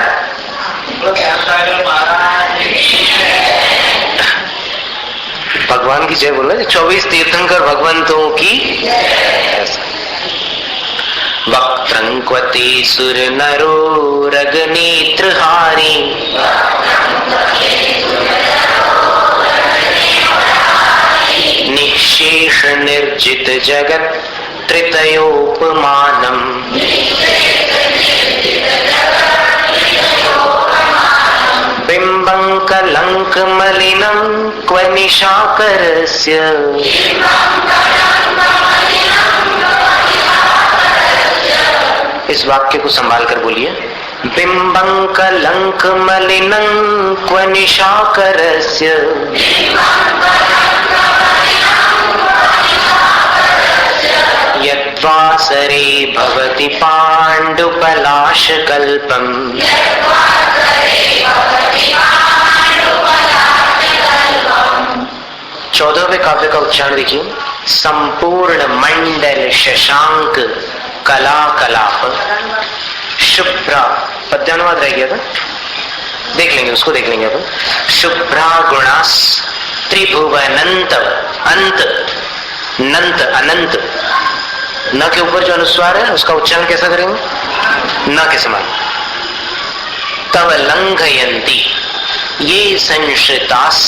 भगवान की जय बोल रहे, 24 तीर्थंकर भगवंतों की। वक्त्रंक्वते सुर नरो रगनेत्रहारी, निःशेष निर्जित जगत त्रितयोपमानम, बिंबं कलंक मलिनं क्व निशाकरस्य, इस वाक्य को संभाल कर बोलिए। बिंबं कलंक मलिनं क्व निशाकरस्य, यद्वासरे भवति पाण्डुपलाशकल्पम्, 14वें काव्य का उच्चारण देखिए। संपूर्ण मंडल शशांक कला कलाप, शुभ्रा, पद्यानुवाद रह गया था, देख लेंगे, उसको देख लेंगे अपन। शुभ्रा गुणास त्रिभुवनंत, अंत नंत अनंत, न के ऊपर जो अनुस्वार है उसका उच्चारण कैसा करेंगे? न के समान। तव लंघयंती, ये संश्रितास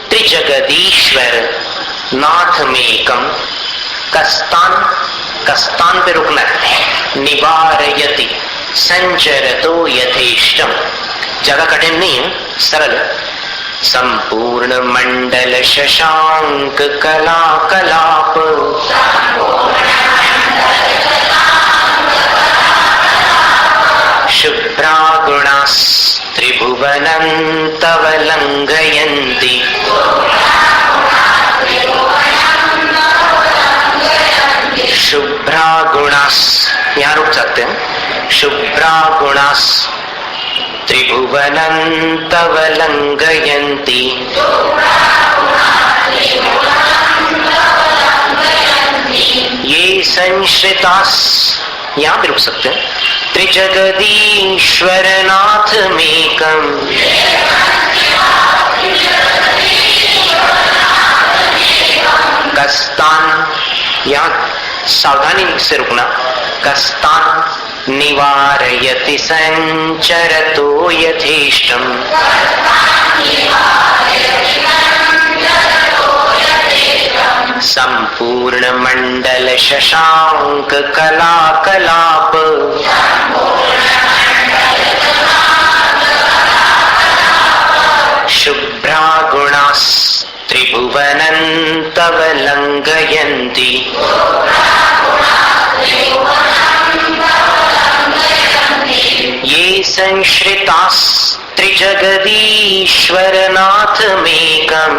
त्रिजगदीश्वर नाथ मेकम, कस्तान पे रुकना है, निवारयति संचरतो यथेष्टम, ज्यादा कठिन नहीं है, सरल है। संपूर्ण मंडल शशांक कला कलाप, शुभ्रा गुणास त्रिभुवनं तव लंघयन्ति, शुभ्रा गुणास, यहाँ रुक सकते हैं। शुभ्रा गुणास त्रिभुवनं तव लंघयन्ति, ये संश्रितास, यहाँ भी रुक सकते हैं। त्रिजगदीश्वर नाथ मेकम, कस्तान, यहाँ सावधानी से रुकना। कस्तान निवारयति संचरतो यथेष्टम, संपूर्ण मंडल शशांक कला कलाप, शुभ्रा गुणास त्रिभुवनं तव लंघयन्ति, ये संश्रितास त्रिजगदीश्वर नाथ मेकम,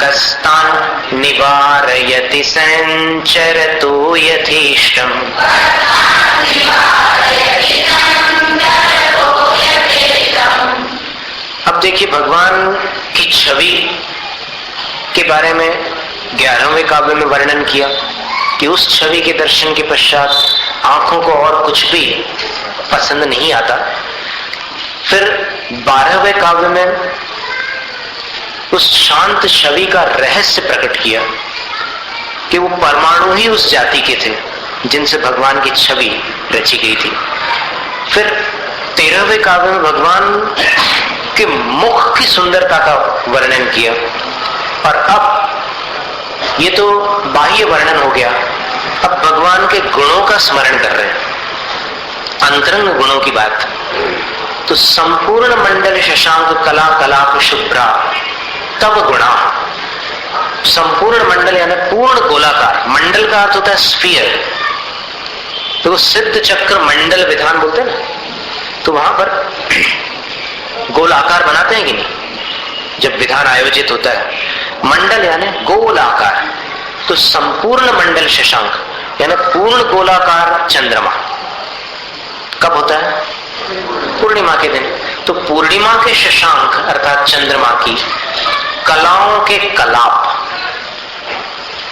कस्तान् निवारयति संचरतो यथेष्टम्। अब देखिए भगवान की छवि के बारे में 11वें काव्य में वर्णन किया कि उस छवि के दर्शन के पश्चात आंखों को और कुछ भी पसंद नहीं आता। फिर 12वें काव्य में उस शांत छवि का रहस्य प्रकट किया कि वो परमाणु ही उस जाति के थे जिनसे भगवान की छवि रची गई थी। फिर 13वें काव्य में भगवान के मुख की सुंदरता का वर्णन किया। और अब ये तो बाह्य वर्णन हो गया, अब भगवान के गुणों का स्मरण कर रहे हैं, अंतरंग गुणों की बात। तो संपूर्ण मंडल शशांक कला कलाप शुभ्रा तब गुणा। संपूर्ण मंडल यानी पूर्ण गोलाकार, मंडल का अर्थ होता है स्फीयर, तो सिद्ध चक्र मंडल विधान बोलते हैं ना, तो वहां पर गोलाकार बनाते हैं कि नहीं जब विधान आयोजित होता है। मंडल यानी गोलाकार, तो संपूर्ण मंडल शशांक यानी पूर्ण गोलाकार चंद्रमा कब होता है? पूर्णिमा के दिन। तो पूर्णिमा के शशांक अर्थात चंद्रमा की कलाओं के कलाप,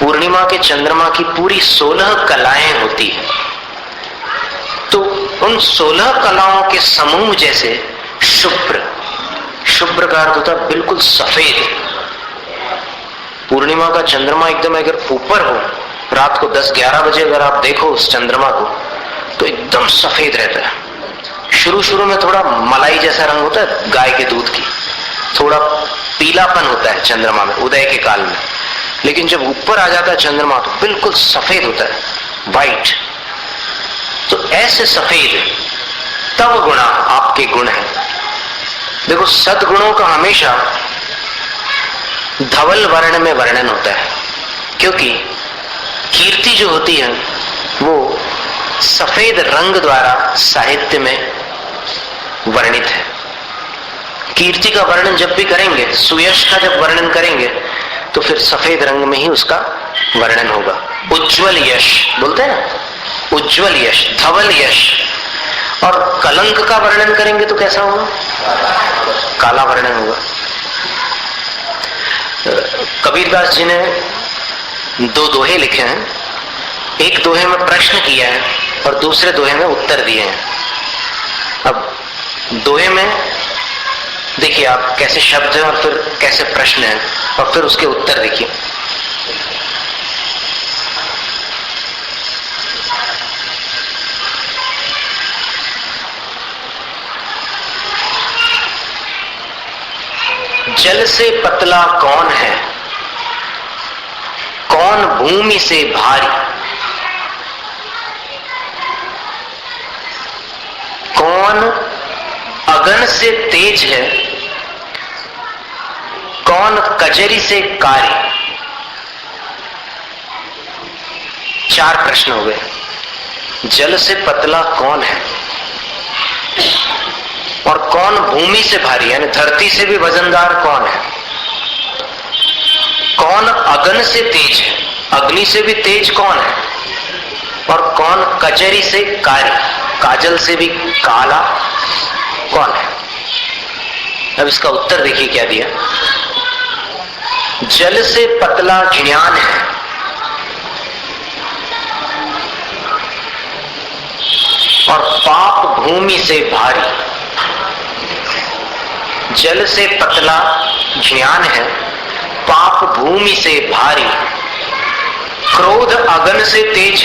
पूर्णिमा के चंद्रमा की पूरी 16 कलाएं होती है, तो उन 16 कलाओं के समूह जैसे शुभ्र, शुभ्र का अर्थ होता है बिल्कुल सफेद। पूर्णिमा का चंद्रमा एकदम अगर ऊपर हो, रात को 10-11 बजे अगर आप देखो उस चंद्रमा को तो एकदम सफेद रहता है। शुरू में थोड़ा मलाई जैसा रंग होता है गाय के दूध की, थोड़ा पीलापन होता है चंद्रमा में उदय के काल में, लेकिन जब ऊपर आ जाता है चंद्रमा तो बिल्कुल सफेद होता है, वाइट। तो ऐसे सफेद तब गुणा आपके गुण है। देखो सद्गुणों का हमेशा धवल वर्ण में वर्णन होता है, क्योंकि कीर्ति जो होती है वो सफेद रंग द्वारा साहित्य में वर्णित है। कीर्ति का वर्णन जब भी करेंगे, सुयश का जब वर्णन करेंगे तो फिर सफेद रंग में ही उसका वर्णन होगा। उज्जवल यश बोलते हैं ना, उज्जवल यश, धवल यश। और कलंक का वर्णन करेंगे तो कैसा होगा? काला वर्णन होगा। कबीरदास जी ने 2 दोहे लिखे हैं, एक दोहे में प्रश्न किया है और दूसरे दोहे में उत्तर दिए हैं। अब दोहे में देखिए आप कैसे शब्द है और फिर कैसे प्रश्न है और फिर उसके उत्तर देखिए। जल से पतला कौन है, कौन भूमि से भारी, कौन अगन से तेज है, कौन कजरी से कारी। 4 प्रश्न हो गए। जल से पतला कौन है और कौन भूमि से भारी यानी धरती से भी वजनदार कौन है, कौन अगन से तेज है, अग्नि से भी तेज कौन है, और कौन कजरी से कारी, काजल से भी काला कौन है। अब इसका उत्तर देखिए क्या दिया। जल से पतला ज्ञान है और पाप भूमि से भारी। जल से पतला ज्ञान है, पाप भूमि से भारी। क्रोध अगन से तेज,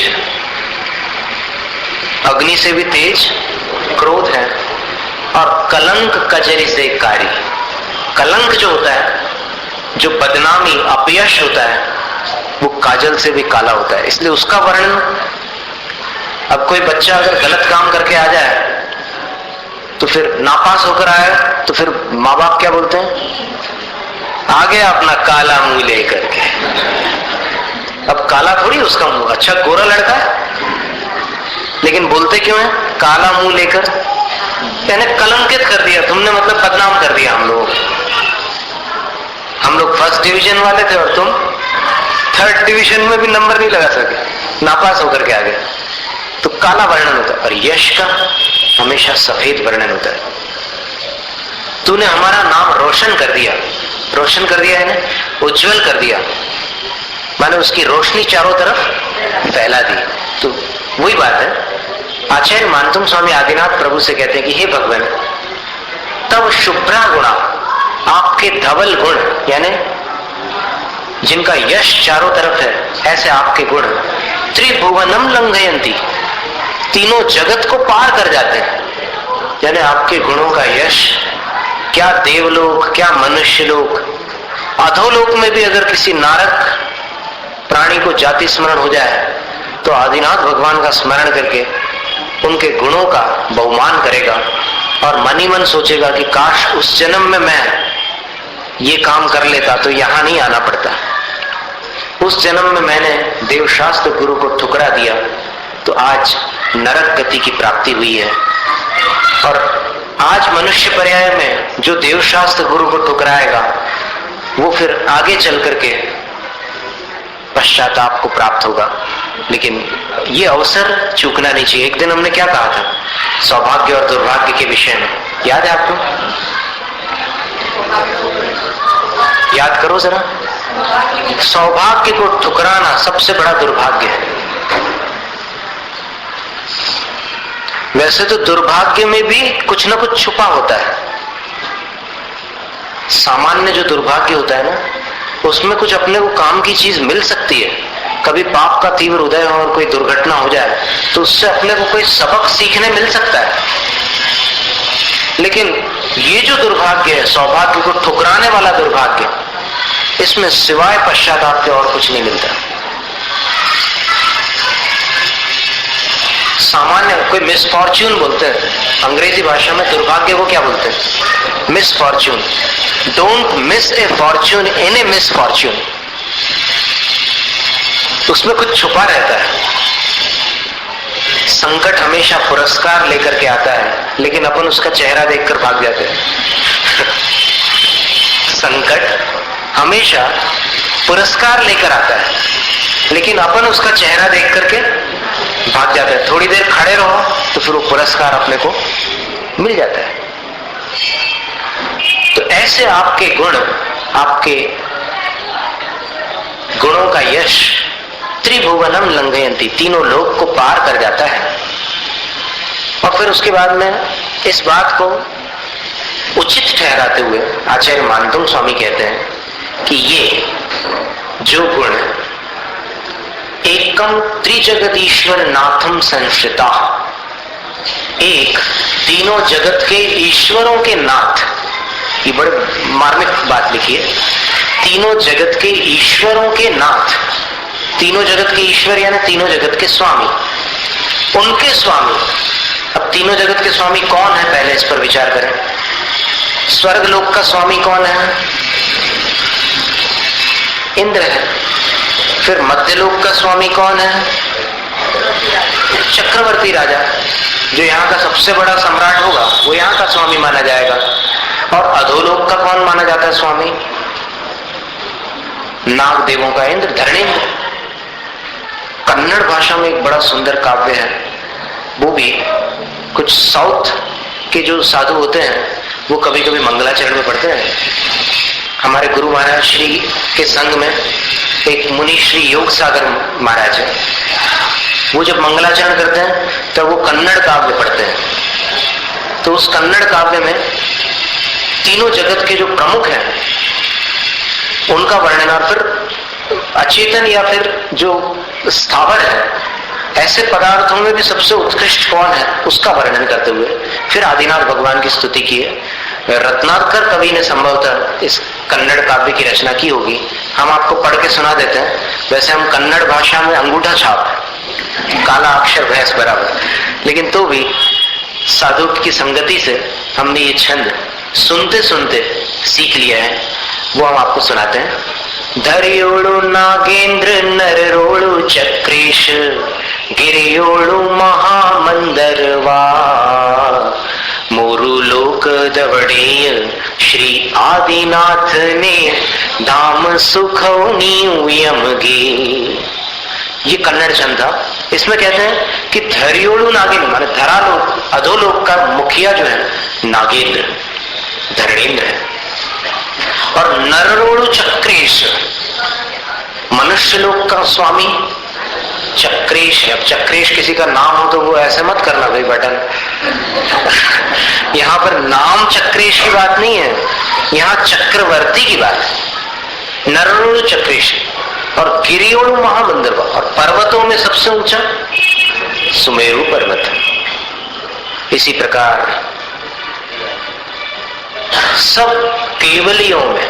अग्नि से भी तेज क्रोध है, और कलंक कजरी से कारी। कलंक जो होता है, जो बदनामी अपयश होता है, वो काजल से भी काला होता है, इसलिए उसका वर्णन। अब कोई बच्चा अगर गलत काम करके आ जाए तो फिर नापास होकर आए तो फिर माँ बाप क्या बोलते हैं? आ गया अपना काला मुंह लेकर के। अब काला थोड़ी उसका मुंह, अच्छा गोरा लड़का है, लेकिन बोलते क्यों है काला मुंह लेकर? यानी कलंकित कर दिया तुमने, मतलब बदनाम कर दिया हम लोग फर्स्ट डिवीजन वाले थे और तुम थर्ड डिवीजन में भी नंबर नहीं लगा सके, नापास होकर के आ गए। तो काला वर्णन होता है, और यश का हमेशा सफेद वर्णन होता है। तूने हमारा नाम रोशन कर दिया, रोशन कर दिया है ना, उज्जवल कर दिया, माने उसकी रोशनी चारों तरफ फैला दी। तो वही बात है, आचार्य मानतुम स्वामी आदिनाथ प्रभु से कहते हैं कि हे भगवान, तब शुभ्रा गुणा, आपके धवल गुण यानी जिनका यश चारों तरफ है, ऐसे आपके गुण त्रिभुवनम लंघयंती, तीनों जगत को पार कर जाते हैं। यानी आपके गुणों का यश क्या देवलोक, क्या मनुष्य लोक, अधोलोक में भी अगर किसी नारक प्राणी को जाति स्मरण हो जाए तो आदिनाथ भगवान का स्मरण करके उनके गुणों का बहुमान करेगा और मन ही मन सोचेगा कि काश उस जन्म में मैं ये काम कर लेता तो यहां नहीं आना पड़ता, उस जन्म में मैंने देवशास्त्र गुरु को ठुकरा दिया तो आज नरक गति की प्राप्ति हुई है। और आज मनुष्य पर्याय में जो देवशास्त्र गुरु को ठुकराएगा वो फिर आगे चल करके पश्चाताप को प्राप्त होगा। लेकिन ये अवसर चूकना नहीं चाहिए। एक दिन हमने क्या कहा था सौभाग्य और दुर्भाग्य के विषय में, याद है आपको? याद करो जरा। सौभाग्य को ठुकराना सबसे बड़ा दुर्भाग्य है। वैसे तो दुर्भाग्य में भी कुछ ना कुछ छुपा होता है। सामान्य जो दुर्भाग्य होता है ना, उसमें कुछ अपने को काम की चीज मिल सकती है। कभी पाप का तीव्र उदय हो और कोई दुर्घटना हो जाए तो उससे अपने को कोई सबक सीखने मिल सकता है। लेकिन ये जो दुर्भाग्य है, सौभाग्य को ठुकराने वाला दुर्भाग्य, इसमें सिवाय पश्चाताप के और कुछ नहीं मिलता। सामान्य कोई मिसफॉर्च्यून बोलते हैं, अंग्रेजी भाषा में दुर्भाग्य को क्या बोलते हैं? Misfortune. Don't miss A Fortune in A misfortune. उसमें कुछ छुपा रहता है। संकट हमेशा पुरस्कार लेकर के आता है, लेकिन अपन उसका चेहरा देखकर भाग जाते हैं। संकट हमेशा पुरस्कार लेकर आता है, लेकिन अपन उसका चेहरा देख करके भाग जाते हैं। थोड़ी देर खड़े रहो तो फिर वो पुरस्कार अपने को मिल जाता है। तो ऐसे आपके गुण, आपके गुणों का यश त्रिभुवनम लंघयंती, तीनों लोक को पार कर जाता है। और फिर उसके बाद में इस बात को उचित ठहराते हुए आचार्य मानतुम स्वामी कहते हैं कि ये जो गुण एकम त्रिजगदीश्वर नाथम संश्रिता, एक तीनों जगत के ईश्वरों के नाथ, ये बड़े मार्मिक बात लिखी है, तीनों जगत के ईश्वरों के नाथ। तीनों जगत के ईश्वर यानी तीनों जगत के स्वामी, उनके स्वामी। अब तीनों जगत के स्वामी कौन है, पहले इस पर विचार करें। स्वर्ग लोक का स्वामी कौन है? इंद्र है। फिर मध्य लोक का स्वामी कौन है? चक्रवर्ती राजा, जो यहाँ का सबसे बड़ा सम्राट होगा वो यहाँ का स्वामी माना जाएगा। और अधोलोक का कौन माना जाता है स्वामी? नाग देवों का इंद्र, धरणेंद्र। कन्नड़ भाषा में एक बड़ा सुंदर काव्य है, वो भी कुछ साउथ के जो साधु होते हैं वो कभी कभी मंगलाचरण में पढ़ते हैं। हमारे गुरु महाराज श्री के संग में एक मुनि श्री योग सागर महाराज है, वो जब मंगलाचरण करते हैं तब वो कन्नड़ काव्य पढ़ते हैं। तो उस कन्नड़ काव्य में तीनों जगत के जो प्रमुख हैं उनका वर्णन, और फिर अचेतन या फिर जो स्थावर है, ऐसे पदार्थों में भी सबसे उत्कृष्ट कौन है उसका वर्णन करते हुए फिर आदिनाथ भगवान की स्तुति की है। रत्नाकर कवि ने संभवतः इस कन्नड़ काव्य की रचना की होगी, हम आपको पढ़ के सुना देते हैं। वैसे हम कन्नड़ भाषा में अंगूठा छाप, काला अक्षर भैंस बराबर, लेकिन तो भी साधु की संगति से हमने ये छंद सुनते सुनते सीख लिया है, वो हम आपको सुनाते हैं। धरियोळु नागेंद्र नररोळु चक्रेश, गिरियोळु महामंदरवा, मोरु लोक दवड़ेय श्री आदिनाथ ने धाम सुखौनी यमगे। ये कन्नड़ छंद था। इसमें कहते हैं कि धरियोड़ू नागेंद्र माने धरालोक अधोलोक का मुखिया जो है नागेंद्र धरणेन्द्र है, और नररोड़ू चक्रेश मनुष्य लोक का स्वामी चक्रेश है। अब चक्रेश किसी का नाम हो तो वो ऐसे मत करना भाई बटन। यहां पर नाम चक्रेश की बात नहीं है, यहां चक्रवर्ती की बात है। नररोड़ू चक्रेश और गिरियोड़ू महाबंदर, और पर्वतों में सबसे ऊंचा सुमेरु पर्वत है। इसी प्रकार सब केवलियों में,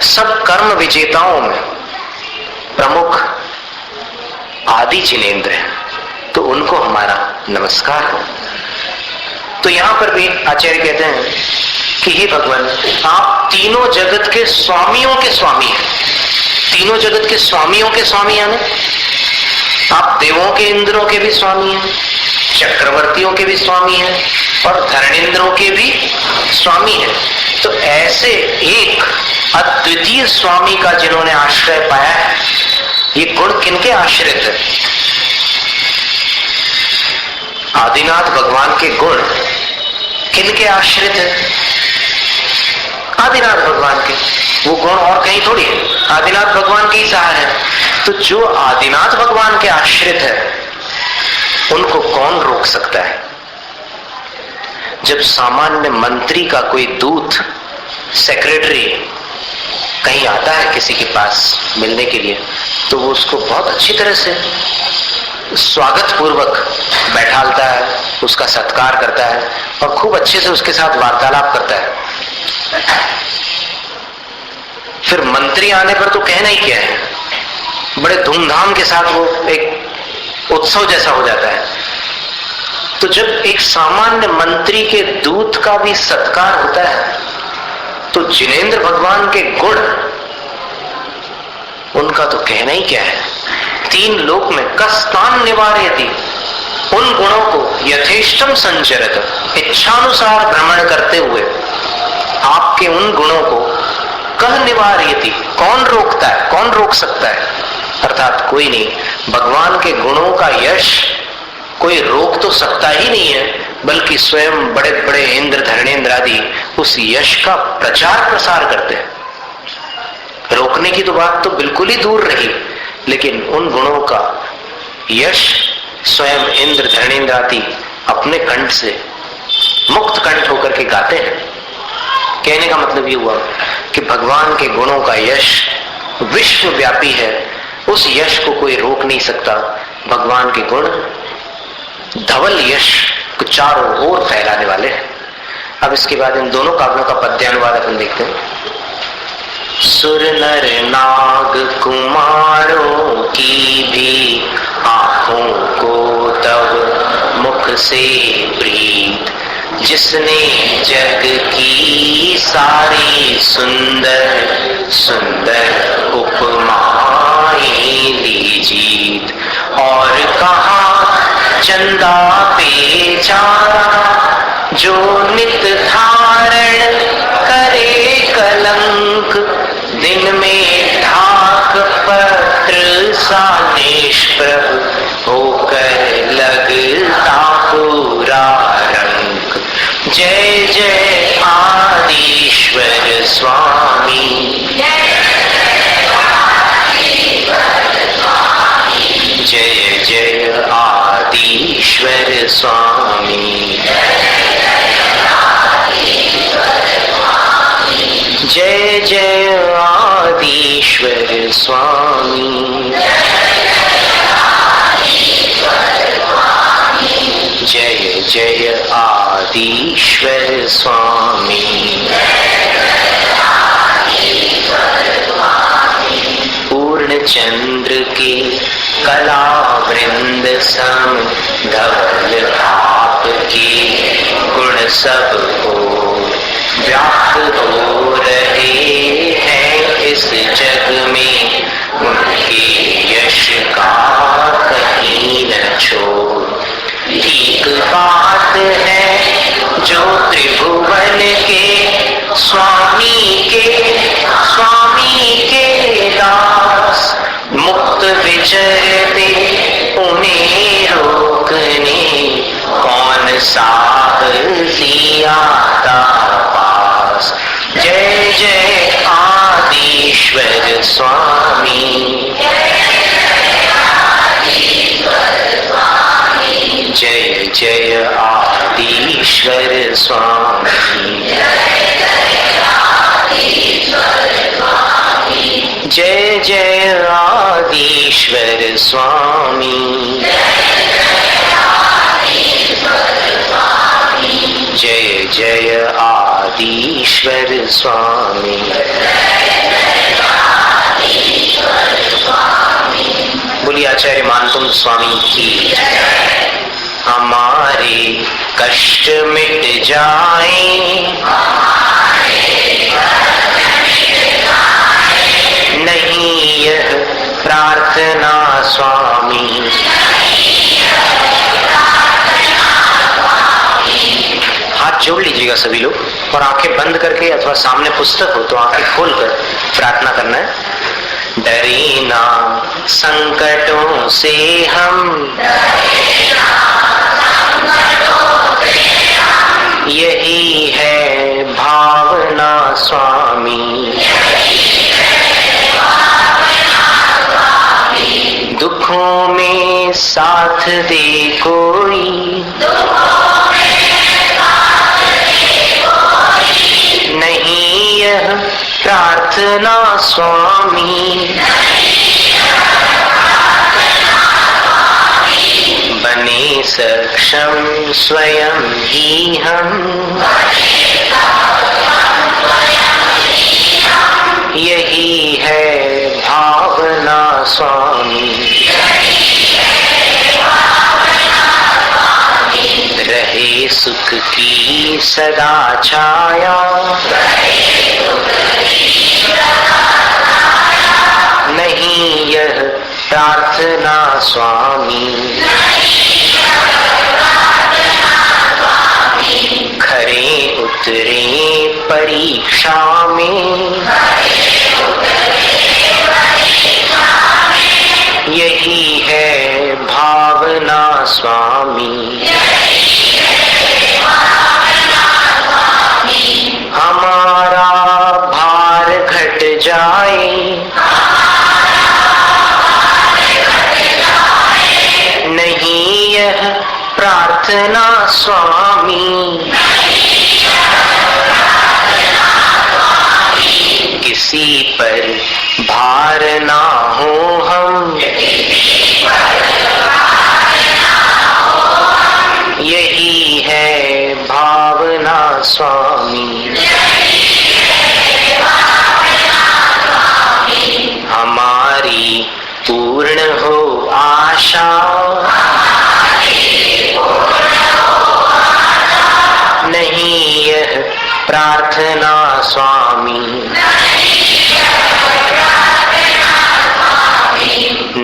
सब कर्म विजेताओं में प्रमुख आदि जिनेंद्र है, तो उनको हमारा नमस्कार हो। तो यहां पर भी आचार्य कहते हैं कि हे भगवान, आप तीनों जगत के स्वामियों के स्वामी हैं। तीनों जगत के स्वामियों के स्वामी यानी आप देवों के इंद्रों के भी स्वामी हैं, चक्रवर्तियों के भी स्वामी हैं, और धरणेन्द्रों के भी स्वामी हैं। तो ऐसे एक अद्वितीय स्वामी का जिन्होंने आश्रय पाया है, ये गुण किनके आश्रित है? आदिनाथ भगवान के गुण किनके आश्रित है? आदिनाथ भगवान के। वो गुण और कहीं थोड़ी है, आदिनाथ भगवान के ही सहारे है। तो जो आदिनाथ भगवान के आश्रित है उनको कौन रोक सकता है? जब सामान्य मंत्री का कोई दूत सेक्रेटरी कहीं आता है किसी के पास मिलने के लिए, तो वो उसको बहुत अच्छी तरह से स्वागत पूर्वक बैठालता है, उसका सत्कार करता है और खूब अच्छे से उसके साथ वार्तालाप करता है। फिर मंत्री आने पर तो कहना ही क्या है, बड़े धूमधाम के साथ वो एक उत्सव जैसा हो जाता है। तो जब एक सामान्य मंत्री के दूत का भी सत्कार होता है, तो जिनेंद्र भगवान के गुण, उनका तो कहना ही क्या है। तीन लोक में कस्तान निवारयति, उन गुणों को यथेष्टम संचरत, इच्छानुसार भ्रमण करते हुए आपके उन गुणों को कह निवारयति, कौन रोकता है, कौन रोक सकता है? अर्थात कोई नहीं। भगवान के गुणों का यश कोई रोक तो सकता ही नहीं है, बल्कि स्वयं बड़े बड़े इंद्र धरणेन्द्र आदि उस यश का प्रचार प्रसार करते हैं। रोकने की तो बात तो बिल्कुल ही दूर रही, लेकिन उन गुणों का यश स्वयं इंद्र धरणेन्द्र आदि अपने कंठ से मुक्त कंठ होकर के गाते हैं। कहने का मतलब ये हुआ कि भगवान के गुणों का यश विश्वव्यापी है, उस यश को कोई रोक नहीं सकता। भगवान के गुण धवल यश को चारों ओर फैलाने वाले हैं। अब इसके बाद इन दोनों काव्यों का पद्यानुवाद अपन देखते हैं। सुर नर नाग कुमारों की भी आंखों को तब मुख से प्रीत, जिसने जग की सारी सुंदर सुंदर उपमाएं ली जीत, और कहा चंदा बेचारा जो नित धारण करे कलंक, दिन में ढाक पत्र सा निष्प्रभ होकर लगता पूरा रंग। जय जय आदिश्वर स्वामी, जय जय आदिश्वर स्वामी, जय जय आदिश्वर स्वामी, जय जय आदिश्वर स्वामी। पूर्ण चंद्र के कला वृंद सम धवल भाप के गुण सब को व्याप्त हो रहे हैं इस जग में, उनके यश का कहीं न छोड़। ठीक बात है जो त्रिभुवन के स्वामी के दास मुक्त विचरते उन्हें रोकने कौन साहसी आता पास। जय जय आदिश्वर स्वामी, जय जय आदिश्वर स्वामी, जय जय आदिश्वर स्वामी, जय जय आदिश्वर स्वामी। बोलिए आचार्य मानतुम स्वामी की। हमारे कष्ट मिट जाए, नहीं यह प्रार्थना स्वामी, हाथ जोड़ लीजिएगा सभी लोग और आंखें बंद करके अथवा सामने पुस्तक हो तो आंखें खोलकर प्रार्थना करना है। डरे ना संकटों से हम, यही है भावना स्वामी, दुखों में साथ दे कोई, नहीं यह प्रार्थना स्वामी, बने सक्षम स्वयं ही हम, यही है भावना स्वामी, रहे सुख की सदा छाया, नहीं यह प्रार्थना स्वामी, खरे उतरे परीक्षा में, यही है भावना स्वामी, हमारा भार घट जाए, नहीं यह प्रार्थना स्वामी, किसी पर भार ना हो हम, यही है भावना स्वामी, हमारी पूर्ण हो आशा, नहीं यह प्रार्थना स्वामी,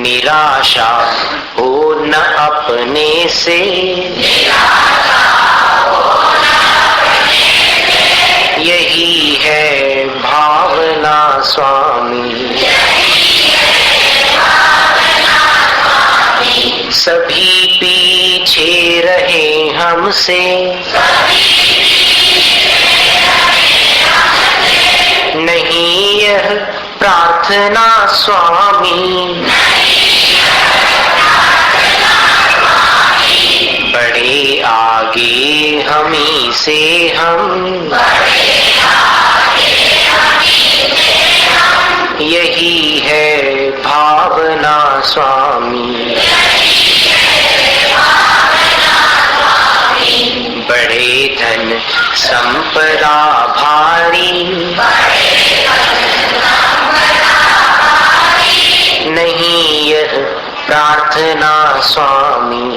निराशा हो न अपने से, यही है भावना स्वामी, सभी पीछे रहे हमसे, नहीं यह प्रार्थना स्वामी, बड़े आगे हमी से हम, यही है भावना स्वामी, बड़े धन संपदा भारी, नहीं यह प्रार्थना स्वामी,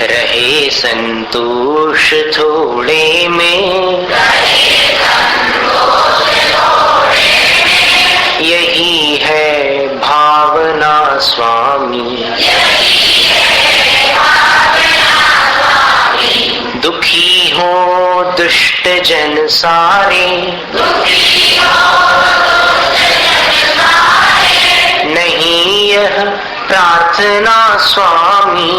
रहे संतोष थोड़े में, यही है भावना स्वामी, सारे, नहीं यह प्रार्थना स्वामी,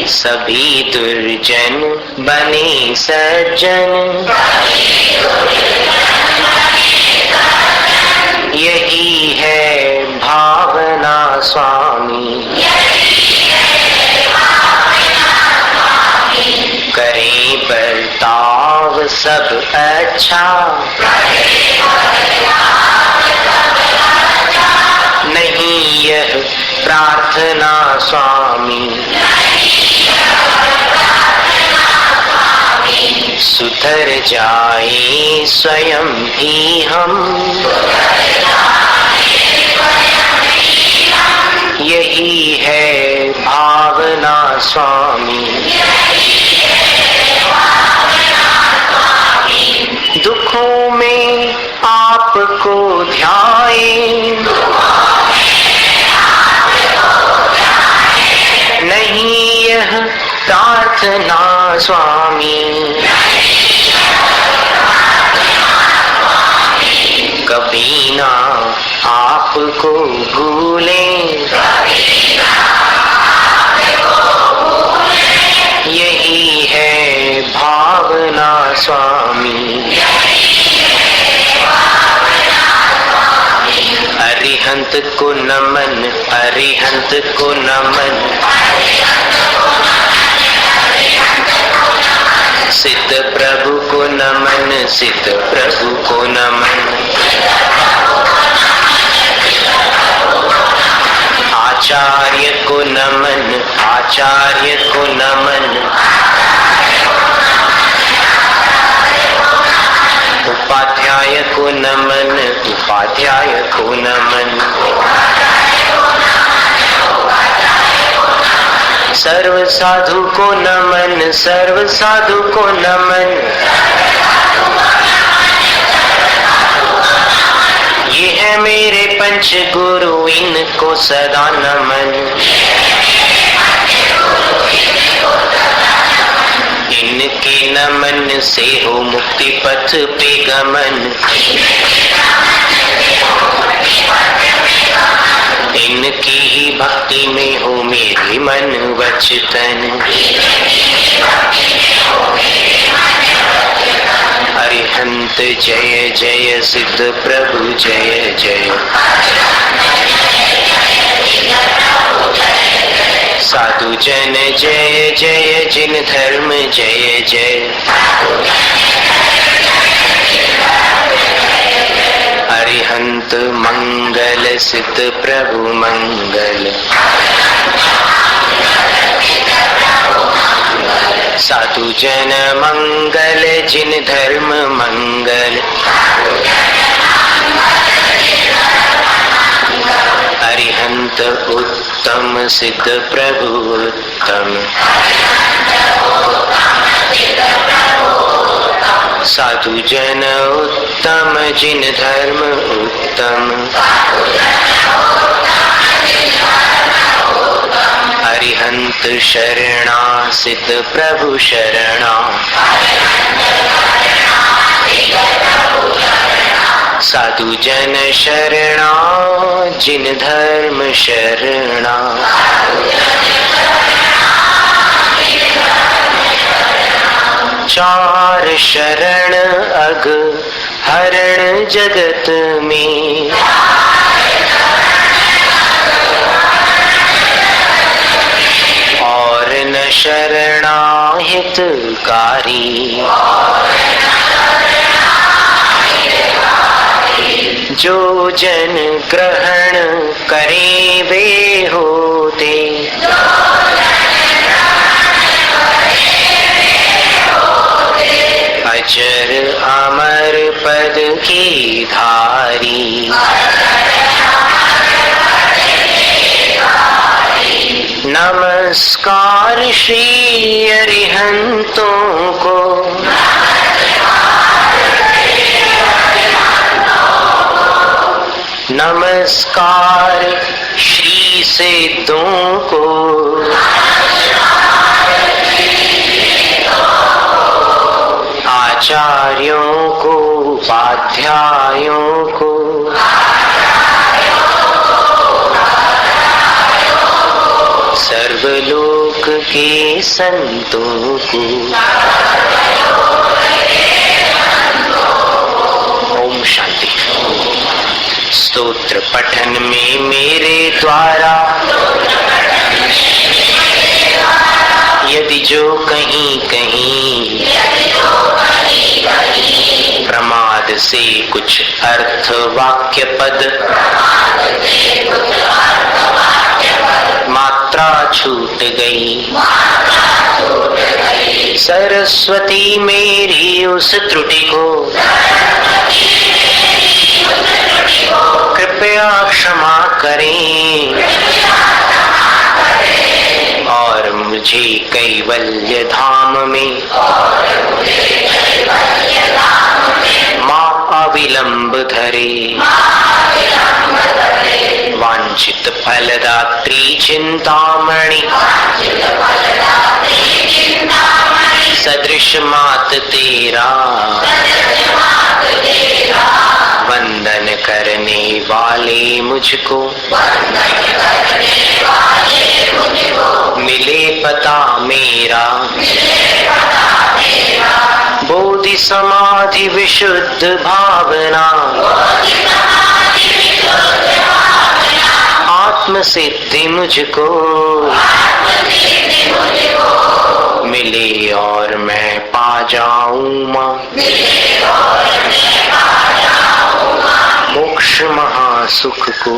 सभी दुर्जन बने सज्जन, यही है भावना स्वामी। करें बर्ताव सब अच्छा, नहीं यह प्रार्थना स्वामी, सुधर जाए स्वयं भी हम, यही है भावना स्वामी। दुखों में आपको ध्याए, नहीं यह प्रार्थना स्वामी, कभी ना आपको भूलें, यही है भावना स्वामी। अरिहंत को नमन, अरिहंत को नमन, सिद्ध प्रभु को नमन, सिद्ध प्रभु को नमन, आचार्य को नमन, आचार्य को नमन, उपाध्याय को नमन, उपाध्याय को नमन, सर्व साधु को नमन, सर्व साधु को नमन, ये है मेरे पंच गुरु, इनको सदा नमन, इनके नमन से हो मुक्ति पथ पे गमन, इनकी ही भक्ति में हो मेरे मन वचन, अरिहंत जय जय, सिद्ध प्रभु जय जय, साधु जन जय जय, जिन धर्म जय जय, अरिहंत मंगल, सिद्ध प्रभु मंगल, साधु जन मंगल, जिन धर्म मंगल, अरिहंत उत्तम, सिद्ध प्रभु उत्तम, साधु जन उत्तम, जिन धर्म उत्तम, अरिहंत शरणा, सिद्ध प्रभु शरणा, साधु जन शरणा, जिन धर्म शरणा, चार शरण अग हरण जगत में, और न शरणा हितकारी, जो जन ग्रहण करे वे होते, अजर अमर पद की धारी, नमस्कार श्री अरिहंतों को, नमस्कार श्री सिद्धों को, आचार्यों को, उपाध्यायों को, सर्वलोक के संतों को। ओम शांति। स्तोत्र पठन में मेरे द्वारा यदि जो कहीं कहीं प्रमाद से कुछ अर्थ वाक्य पद मात्रा छूट गई, सरस्वती मेरी उस त्रुटि को कृपया क्षमा करें और मुझे कैवल्य धाम में माँ अविलंब धरे। वांछित फलदात्री चिंतामणि सदृश मात तेरा वंदन करने वाले मुझको मिले पता मेरा। बोधि समाधि विशुद्ध भावना आत्म सिद्धि मुझको मिले और मैं पा जाऊं मां मोक्ष महासुख को।